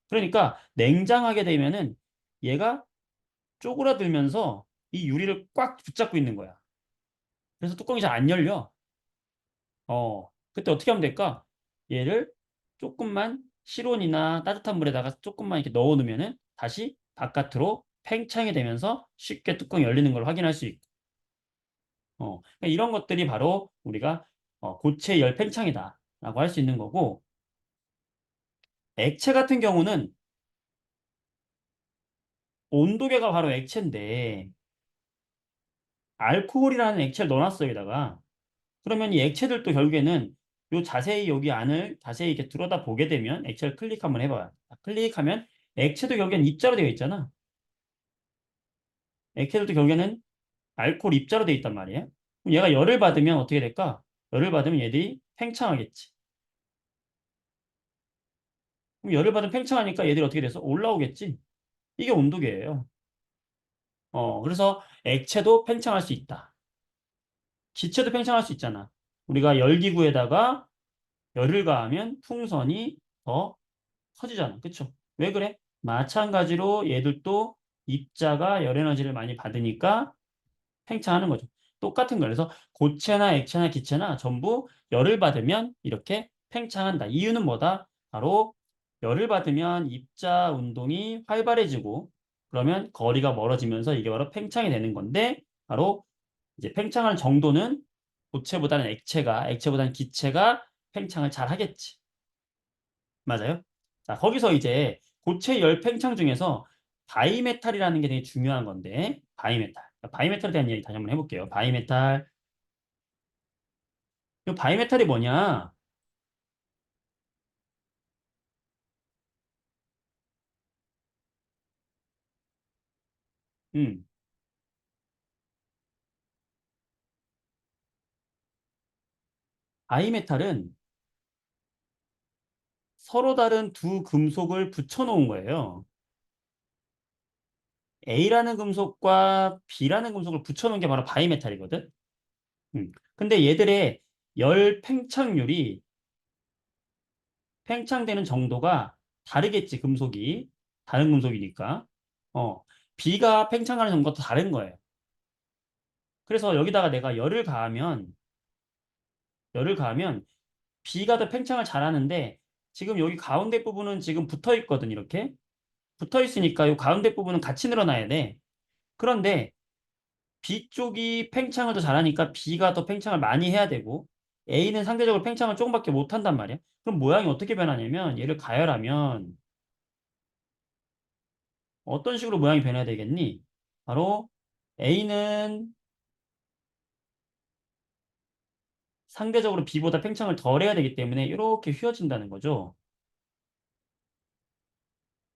그러니까 냉장하게 되면은 얘가 쪼그라들면서 이 유리를 꽉 붙잡고 있는 거야. 그래서 뚜껑이 잘 안 열려. 그때 어떻게 하면 될까? 얘를 조금만 실온이나 따뜻한 물에다가 조금만 이렇게 넣어 놓으면은 다시 바깥으로 팽창이 되면서 쉽게 뚜껑이 열리는 걸 확인할 수 있고. 그러니까 이런 것들이 바로 우리가 고체 열 팽창이다라고 할 수 있는 거고, 액체 같은 경우는 온도계가 바로 액체인데 알코올이라는 액체를 넣어놨어요, 여기다가. 그러면 이 액체들도 결국에는 요 자세히 여기 안을 자세히 이렇게 들여다 보게 되면 액체를 클릭 한번 해봐요. 클릭하면 액체도 결국엔 입자로 되어 있잖아. 액체들도 결국에는 알코올 입자로 되어 있단 말이에요. 그럼 얘가 열을 받으면 어떻게 될까? 열을 받으면 얘들이 팽창하겠지. 그럼 열을 받으면 팽창하니까 얘들이 어떻게 돼서 올라오겠지. 이게 온도계예요. 그래서 액체도 팽창할 수 있다. 기체도 팽창할 수 있잖아. 우리가 열기구에다가 열을 가하면 풍선이 더 커지잖아. 그쵸? 왜 그래? 마찬가지로 얘들도 입자가 열 에너지를 많이 받으니까 팽창하는 거죠. 똑같은 거예요. 그래서 고체나 액체나 기체나 전부 열을 받으면 이렇게 팽창한다. 이유는 뭐다? 바로 열을 받으면 입자 운동이 활발해지고 그러면 거리가 멀어지면서 이게 바로 팽창이 되는 건데 바로 이제 팽창하는 정도는 고체보다는 액체보다는 기체가 팽창을 잘 하겠지. 맞아요? 자, 거기서 이제 고체 열 팽창 중에서 바이메탈이라는 게 되게 중요한 건데, 바이메탈. 바이메탈에 대한 얘기 다시 한번 해볼게요. 바이메탈. 이 바이메탈이 뭐냐? 음, 바이메탈은 서로 다른 두 금속을 붙여놓은 거예요. A라는 금속과 B라는 금속을 붙여놓은 게 바로 바이메탈이거든. 근데 얘들의 열 팽창률이 팽창되는 정도가 다르겠지, 금속이. 다른 금속이니까. 어, B가 팽창하는 정도가 또 다른 거예요. 그래서 여기다가 내가 열을 가하면 B가 더 팽창을 잘하는데 지금 여기 가운데 부분은 지금 붙어 있거든, 이렇게. 붙어 있으니까 이 가운데 부분은 같이 늘어나야 돼. 그런데 B 쪽이 팽창을 더 잘하니까 B가 더 팽창을 많이 해야 되고 A는 상대적으로 팽창을 조금밖에 못 한단 말이야. 그럼 모양이 어떻게 변하냐면 얘를 가열하면 어떤 식으로 모양이 변해야 되겠니? 바로 A는 상대적으로 B보다 팽창을 덜 해야 되기 때문에 이렇게 휘어진다는 거죠.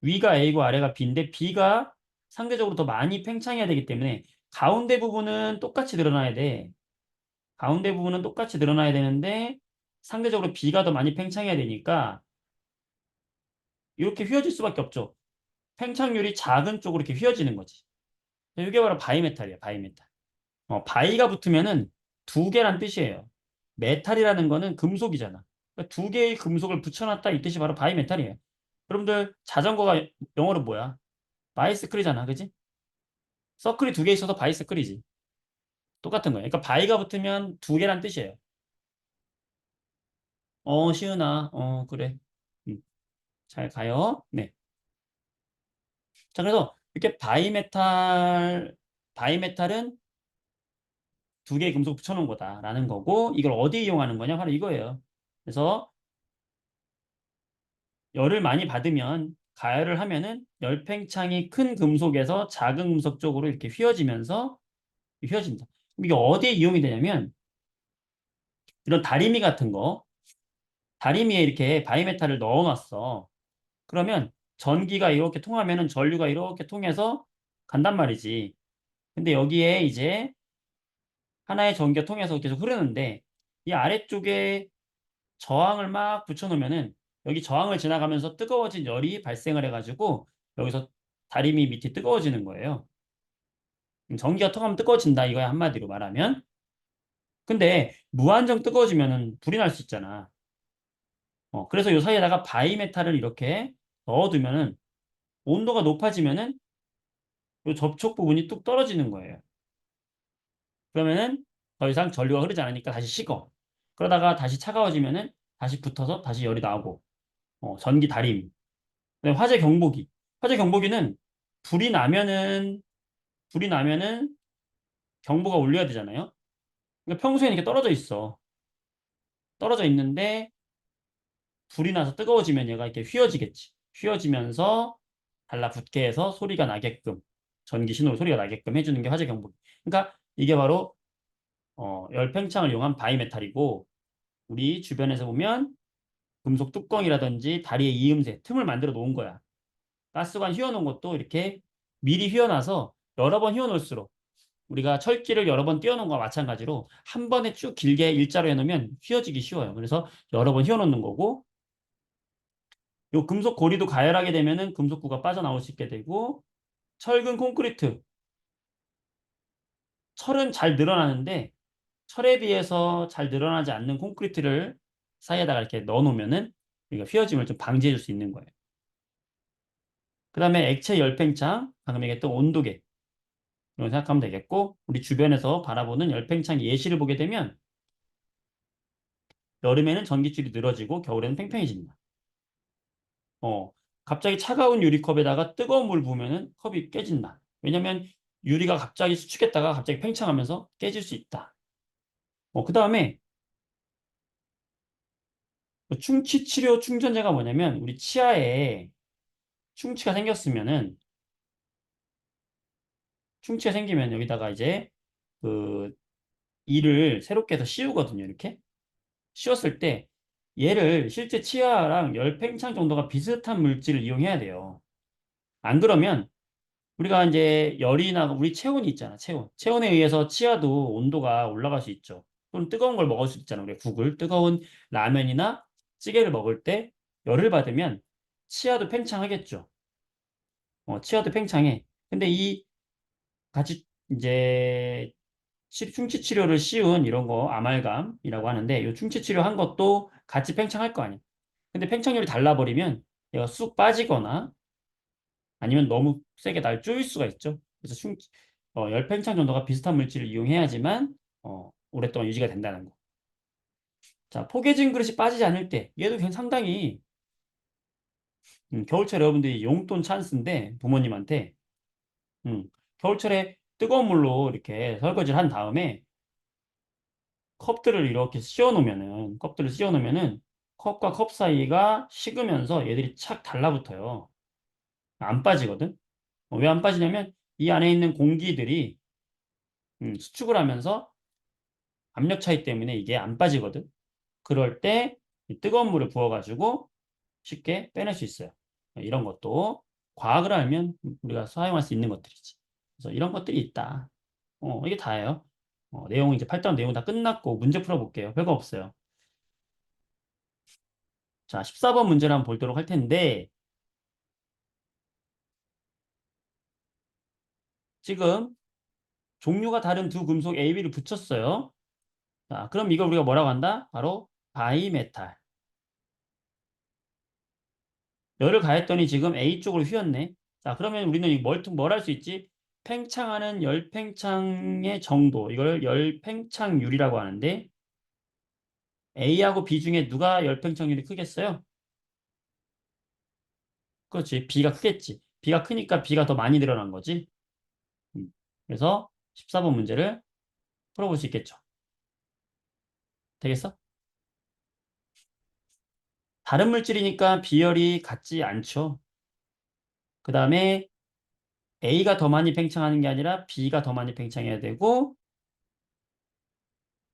위가 A고 아래가 B인데 B가 상대적으로 더 많이 팽창해야 되기 때문에 가운데 부분은 똑같이 늘어나야 돼. 가운데 부분은 똑같이 늘어나야 되는데 상대적으로 B가 더 많이 팽창해야 되니까 이렇게 휘어질 수밖에 없죠. 팽창률이 작은 쪽으로 이렇게 휘어지는 거지. 이게 바로 바이메탈이야, 바이메탈. 바이가 붙으면은 두 개란 뜻이에요. 메탈이라는 거는 금속이잖아. 그러니까 두 개의 금속을 붙여놨다 이 뜻이 바로 바이메탈이에요. 여러분들 자전거가 영어로 뭐야? 바이스클이잖아, 그지? 서클이 두 개 있어서 바이스클이지. 똑같은 거예요. 그러니까 바이가 붙으면 두 개란 뜻이에요. 시은아, 그래. 음, 잘 가요. 네. 자, 그래서 이렇게 바이메탈은 두 개의 금속 붙여놓은 거다라는 거고, 이걸 어디에 이용하는 거냐? 바로 이거예요. 그래서 열을 많이 받으면 가열을 하면은 열팽창이 큰 금속에서 작은 금속 쪽으로 이렇게 휘어진다. 그럼 이게 어디에 이용이 되냐면 이런 다리미 같은 거, 다리미에 이렇게 바이메탈을 넣어놨어. 그러면 전기가 이렇게 통하면은 전류가 이렇게 통해서 간단 말이지. 근데 여기에 이제 하나의 전기가 통해서 계속 흐르는데 이 아래쪽에 저항을 막 붙여놓으면은 여기 저항을 지나가면서 뜨거워진 열이 발생을 해가지고 여기서 다리미 밑이 뜨거워지는 거예요. 전기가 통하면 뜨거워진다 이거야 한마디로 말하면. 근데 무한정 뜨거워지면은 불이 날 수 있잖아. 그래서 요 사이에다가 바이메탈을 이렇게 넣어두면은 온도가 높아지면은 요 접촉 부분이 뚝 떨어지는 거예요. 그러면은 더 이상 전류가 흐르지 않으니까 다시 식어. 그러다가 다시 차가워지면은 다시 붙어서 다시 열이 나오고, 전기 달임. 그다음에 화재 경보기. 화재 경보기는 불이 나면은, 불이 나면은 경보가 울려야 되잖아요. 그러니까 평소에는 이렇게 떨어져 있어. 떨어져 있는데 불이 나서 뜨거워지면 얘가 이렇게 휘어지겠지. 휘어지면서 달라붙게 해서 소리가 나게끔, 전기 신호로 소리가 나게끔 해주는 게 화재 경보기. 그러니까 이게 바로 열팽창을 이용한 바이메탈이고, 우리 주변에서 보면 금속 뚜껑이라든지 다리에 이음새, 틈을 만들어 놓은 거야. 가스관 휘어놓은 것도 이렇게 미리 휘어놔서 여러 번 휘어놓을수록 우리가 철기를 여러 번 띄워놓은 거와 마찬가지로 한 번에 쭉 길게 일자로 해놓으면 휘어지기 쉬워요. 그래서 여러 번 휘어놓는 거고, 요 금속 고리도 가열하게 되면은 금속구가 빠져나올 수 있게 되고, 철근 콘크리트, 철은 잘 늘어나는데 철에 비해서 잘 늘어나지 않는 콘크리트를 사이에다가 이렇게 넣어 놓으면은 우리가 휘어짐을 좀 방지해 줄 수 있는 거예요. 그 다음에 액체 열팽창, 방금 얘기했던 온도계, 이런 거 생각하면 되겠고, 우리 주변에서 바라보는 열팽창 예시를 보게 되면 여름에는 전기줄이 늘어지고 겨울에는 팽팽해집니다. 어, 갑자기 차가운 유리컵에다가 뜨거운 물 부으면은 컵이 깨진다. 왜냐면 유리가 갑자기 수축했다가 갑자기 팽창하면서 깨질 수 있다. 그 다음에 충치 치료 충전재가 뭐냐면 우리 치아에 충치가 생겼으면은 충치가 생기면 여기다가 이제 그 이를 새롭게 해서 씌우거든요. 이렇게 씌웠을 때 얘를 실제 치아랑 열팽창 정도가 비슷한 물질을 이용해야 돼요. 안 그러면 우리가 이제 열이나 우리 체온이 있잖아. 체온에 의해서 치아도 온도가 올라갈 수 있죠. 또는 뜨거운 걸 먹을 수 있잖아. 우리 국을 뜨거운 라면이나 찌개를 먹을 때 열을 받으면 치아도 팽창하겠죠. 치아도 팽창해. 근데 이 같이 이제 충치 치료를 씌운 이런 거 아말감이라고 하는데 이 충치 치료한 것도 같이 팽창할 거 아니야. 근데 팽창률이 달라버리면 얘가 쑥 빠지거나 아니면 너무 세게 날 조일 수가 있죠. 그래서 열팽창 정도가 비슷한 물질을 이용해야지만 오랫동안 유지가 된다는 거. 자, 포개진 그릇이 빠지지 않을 때 얘도 그냥 상당히 겨울철에 여러분들이 용돈 찬스인데 부모님한테 겨울철에 뜨거운 물로 이렇게 설거지를 한 다음에 컵들을 씌워 놓으면은 컵과 컵 사이가 식으면서 얘들이 착 달라붙어요. 안 빠지거든. 왜 안 빠지냐면 이 안에 있는 공기들이 수축을 하면서 압력 차이 때문에 이게 안 빠지거든. 그럴 때 이 뜨거운 물을 부어가지고 쉽게 빼낼 수 있어요. 이런 것도 과학을 알면 우리가 사용할 수 있는 것들이지. 그래서 이런 것들이 있다. 이게 다예요. 내용 이제 8단 내용 다 끝났고 문제 풀어볼게요. 별거 없어요. 자, 14번 문제를 한번 보도록 할 텐데 지금 종류가 다른 두 금속 A, B를 붙였어요. 자, 그럼 이걸 우리가 뭐라고 한다? 바로 바이메탈. 열을 가했더니 지금 A 쪽으로 휘었네. 자, 그러면 우리는 뭘 할 수 있지? 팽창하는 열팽창의 정도. 이걸 열팽창률이라고 하는데 A하고 B 중에 누가 열팽창률이 크겠어요? 그렇지. B가 크겠지. B가 크니까 B가 더 많이 늘어난 거지. 그래서 14번 문제를 풀어볼 수 있겠죠. 되겠어? 다른 물질이니까 비열이 같지 않죠. 그 다음에 A가 더 많이 팽창하는 게 아니라 B가 더 많이 팽창해야 되고,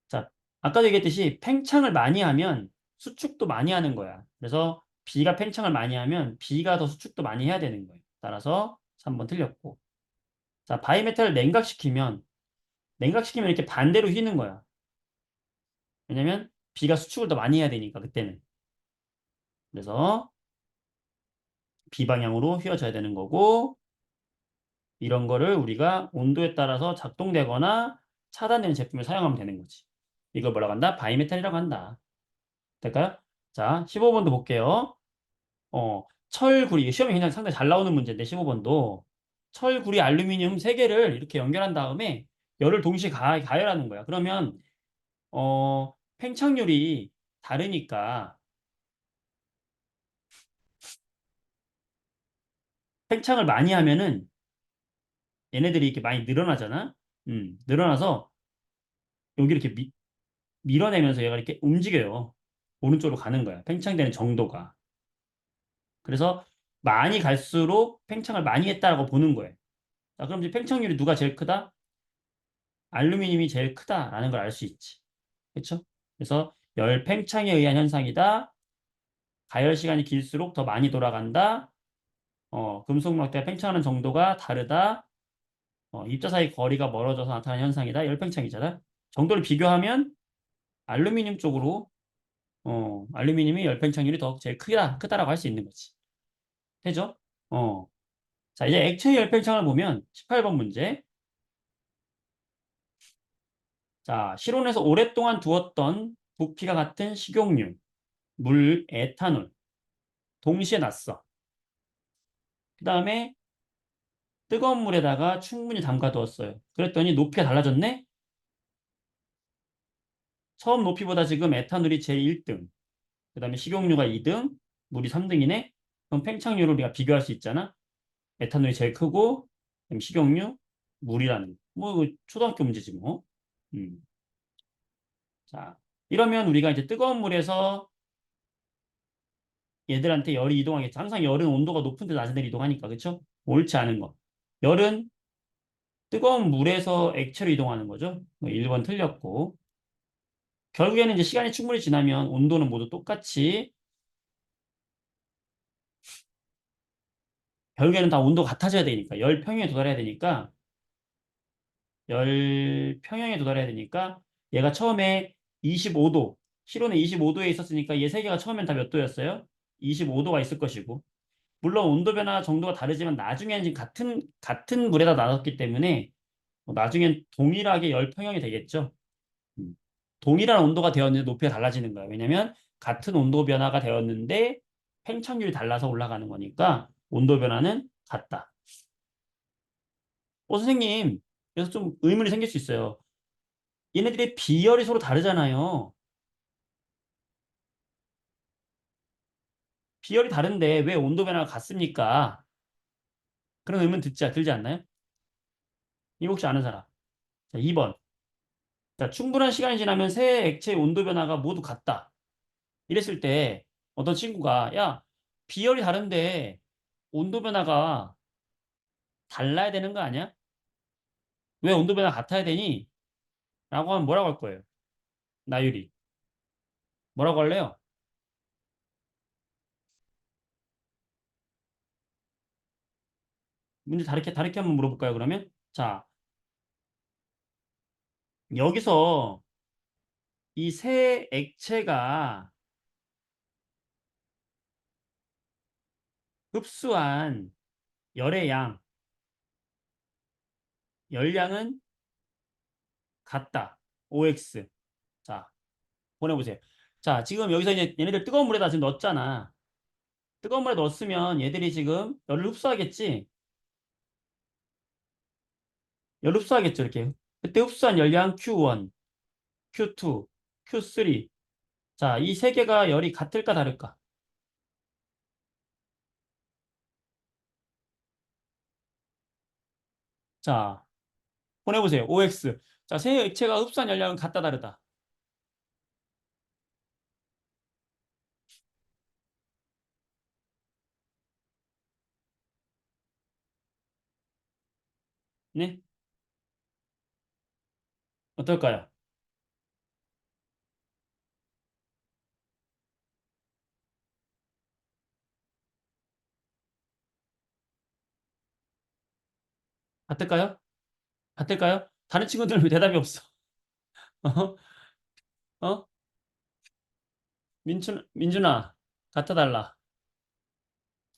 자, 아까도 얘기했듯이 팽창을 많이 하면 수축도 많이 하는 거야. 그래서 B가 팽창을 많이 하면 B가 더 수축도 많이 해야 되는 거예요. 따라서 3번 틀렸고. 자, 바이메탈을 냉각시키면 이렇게 반대로 휘는 거야. 왜냐면 B가 수축을 더 많이 해야 되니까, 그때는. 그래서 B 방향으로 휘어져야 되는 거고, 이런 거를 우리가 온도에 따라서 작동되거나 차단되는 제품을 사용하면 되는 거지. 이걸 뭐라고 한다? 바이메탈이라고 한다. 될까요? 자, 15번도 볼게요. 철구리, 이게 시험에 그냥 상당히 잘 나오는 문제인데, 15번도. 철구리, 알루미늄 세 개를 이렇게 연결한 다음에 열을 동시에 가열하는 거야. 그러면, 팽창률이 다르니까, 팽창을 많이 하면은 얘네들이 이렇게 많이 늘어나잖아? 늘어나서 여기 이렇게 밀어내면서 얘가 이렇게 움직여요. 오른쪽으로 가는 거야. 팽창되는 정도가. 그래서 많이 갈수록 팽창을 많이 했다라고 보는 거예요. 자, 그럼 이제 팽창률이 누가 제일 크다? 알루미늄이 제일 크다라는 걸 알 수 있지. 그렇죠? 그래서 열 팽창에 의한 현상이다. 가열 시간이 길수록 더 많이 돌아간다. 금속 막대가 팽창하는 정도가 다르다. 입자 사이 거리가 멀어져서 나타나는 현상이다. 열 팽창이잖아. 정도를 비교하면 알루미늄 쪽으로 알루미늄이 열 팽창률이 더 제일 크다라고 할 수 있는 거지. 되죠? 어. 자, 이제 액체의 열 팽창을 보면 18번 문제. 자, 실온에서 오랫동안 두었던 부피가 같은 식용유, 물, 에탄올 동시에 놨어. 그 다음에 뜨거운 물에다가 충분히 담가두었어요. 그랬더니 높이가 달라졌네? 처음 높이보다 지금 에탄올이 제일 1등, 그 다음에 식용유가 2등, 물이 3등이네? 그럼 팽창률을 우리가 비교할 수 있잖아? 에탄올이 제일 크고, 그다음에 식용유, 물이라는, 뭐, 이거 초등학교 문제지 뭐. 음. 자, 이러면 우리가 이제 뜨거운 물에서 얘들한테 열이 이동하겠지. 항상 열은 온도가 높은 데 낮은 데로 이동하니까, 그쵸? 옳지 않은 거. 열은 뜨거운 물에서 액체로 이동하는 거죠. 뭐 1번 틀렸고. 결국에는 이제 시간이 충분히 지나면 온도는 모두 똑같이, 결국에는 다 온도 같아져야 되니까, 열 평형에 도달해야 되니까, 열 평형에 도달해야 되니까, 얘가 처음에 25도, 실온에 25도에 있었으니까 얘 세 개가 처음엔 다 몇 도였어요? 25도가 있을 것이고. 물론 온도 변화 정도가 다르지만 나중에는 지금 같은 물에다 놔뒀기 때문에 나중엔 동일하게 열 평형이 되겠죠. 음. 동일한 온도가 되었는데 높이가 달라지는 거예요. 왜냐면 같은 온도 변화가 되었는데 팽창률이 달라서 올라가는 거니까 온도 변화는 같다. 선생님, 그래서 좀 의문이 생길 수 있어요. 얘네들의 비열이 서로 다르잖아요. 비열이 다른데 왜 온도 변화가 같습니까? 그런 의문 들지 않나요? 이거 혹시 아는 사람? 자, 2번. 자, 충분한 시간이 지나면 새 액체의 온도 변화가 모두 같다. 이랬을 때 어떤 친구가 야, 비열이 다른데 온도 변화가 달라야 되는 거 아니야? 왜 온도 변화 같아야 되니? 라고 하면 뭐라고 할 거예요? 나유리. 뭐라고 할래요? 문제 다르게 한번 물어볼까요, 그러면? 자, 여기서 이 새 액체가 흡수한 열의 양, 열량은 같다. OX. 자, 보내보세요. 자, 지금 여기서 이제 얘네들 뜨거운 물에다 지금 넣었잖아. 뜨거운 물에 넣었으면 얘들이 지금 열을 흡수하겠지? 열 흡수하겠죠, 이렇게. 그때 흡수한 열량 Q1, Q2, Q3. 자, 이 세 개가 열이 같을까 다를까? 자, 보내보세요. OX. 자, 세 액체가 흡수한 열량은 같다 다르다. 네? 어떨까요? 같을까요? 같을까요? 다른 친구들은 왜 대답이 없어? 어? 어? 민준아, 같아 달라.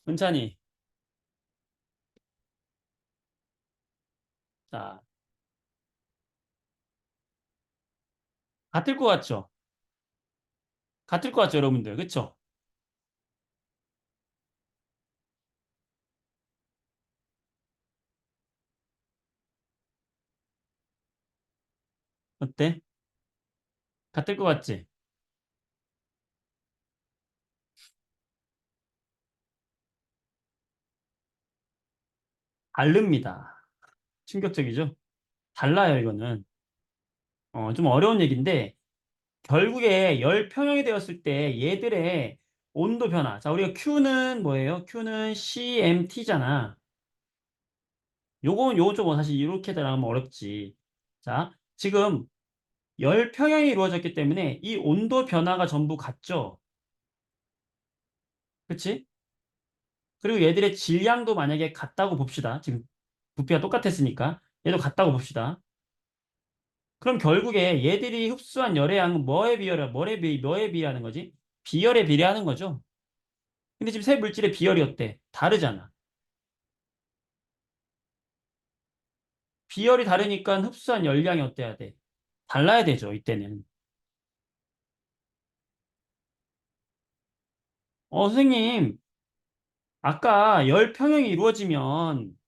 은찬이. 자, 같을 것 같죠? 같을 것 같죠, 여러분들. 그쵸? 어때? 같을 것 같지? 다릅니다. 충격적이죠? 달라요, 이거는. 좀 어려운 얘기인데, 결국에 열 평형이 되었을 때 얘들의 온도 변화. 자, 우리가 Q는 뭐예요? Q는 CMT잖아. 요건 좀 사실 이렇게 나가면 어렵지. 자, 지금 열 평형이 이루어졌기 때문에 이 온도 변화가 전부 같죠? 그치? 그리고 얘들의 질량도 만약에 같다고 봅시다. 지금 부피가 똑같았으니까. 얘도 같다고 봅시다. 그럼 결국에 얘들이 흡수한 열의 양은 뭐에 비례하는 거지? 비열에 비례하는 거죠. 근데 지금 세 물질의 비열이 어때? 다르잖아. 비열이 다르니까 흡수한 열량이 어때야 돼? 달라야 되죠, 이때는. 선생님, 아까 열 평형이 이루어지면,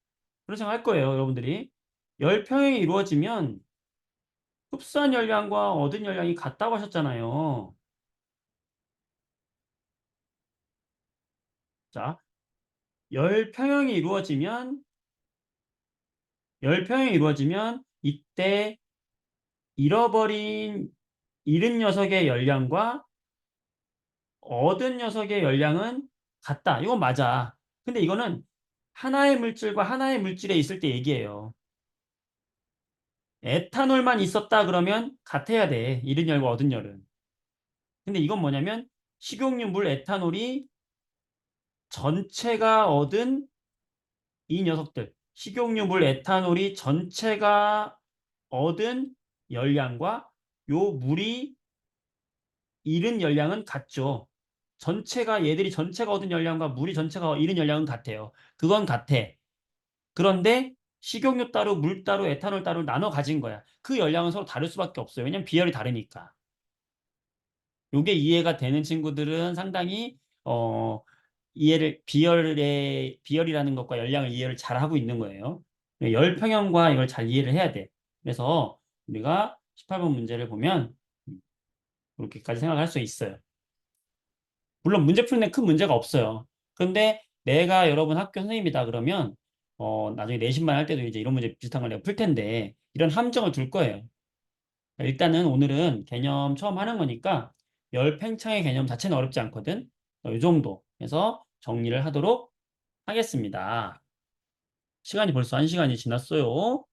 그런 생각 할 거예요, 여러분들이. 열 평형이 이루어지면 흡수한 열량과 얻은 열량이 같다고 하셨잖아요. 자, 열 평형이 이루어지면, 열 평형이 이루어지면, 이때 잃어버린 잃은 녀석의 열량과 얻은 녀석의 열량은 같다. 이건 맞아. 근데 이거는 하나의 물질과 하나의 물질에 있을 때 얘기해요. 에탄올만 있었다 그러면 같아야 돼. 잃은 열과 얻은 열은. 근데 이건 뭐냐면 식용유 물 에탄올이 전체가 얻은 이 녀석들. 식용유 물 에탄올이 전체가 얻은 열량과 요 물이 잃은 열량은 같죠. 얘들이 전체가 얻은 열량과 물이 전체가 잃은 열량은 같아요. 그건 같아. 그런데 식용유 따로, 물 따로, 에탄올 따로 나눠 가진 거야. 그 열량은 서로 다를 수밖에 없어요. 왜냐면 비열이 다르니까. 요게 이해가 되는 친구들은 상당히, 비열이라는 것과 열량을 이해를 잘 하고 있는 거예요. 열평형과 이걸 잘 이해를 해야 돼. 그래서 우리가 18번 문제를 보면, 그렇게까지 생각할 수 있어요. 물론 문제 푸는 데 큰 문제가 없어요. 근데 내가 여러분 학교 선생님이다 그러면 나중에 내신만 할 때도 이제 이런 문제 비슷한 걸 내가 풀 텐데 이런 함정을 둘 거예요. 일단은 오늘은 개념 처음 하는 거니까 열팽창의 개념 자체는 어렵지 않거든. 이 정도 해서 정리를 하도록 하겠습니다. 시간이 벌써 1시간이 지났어요.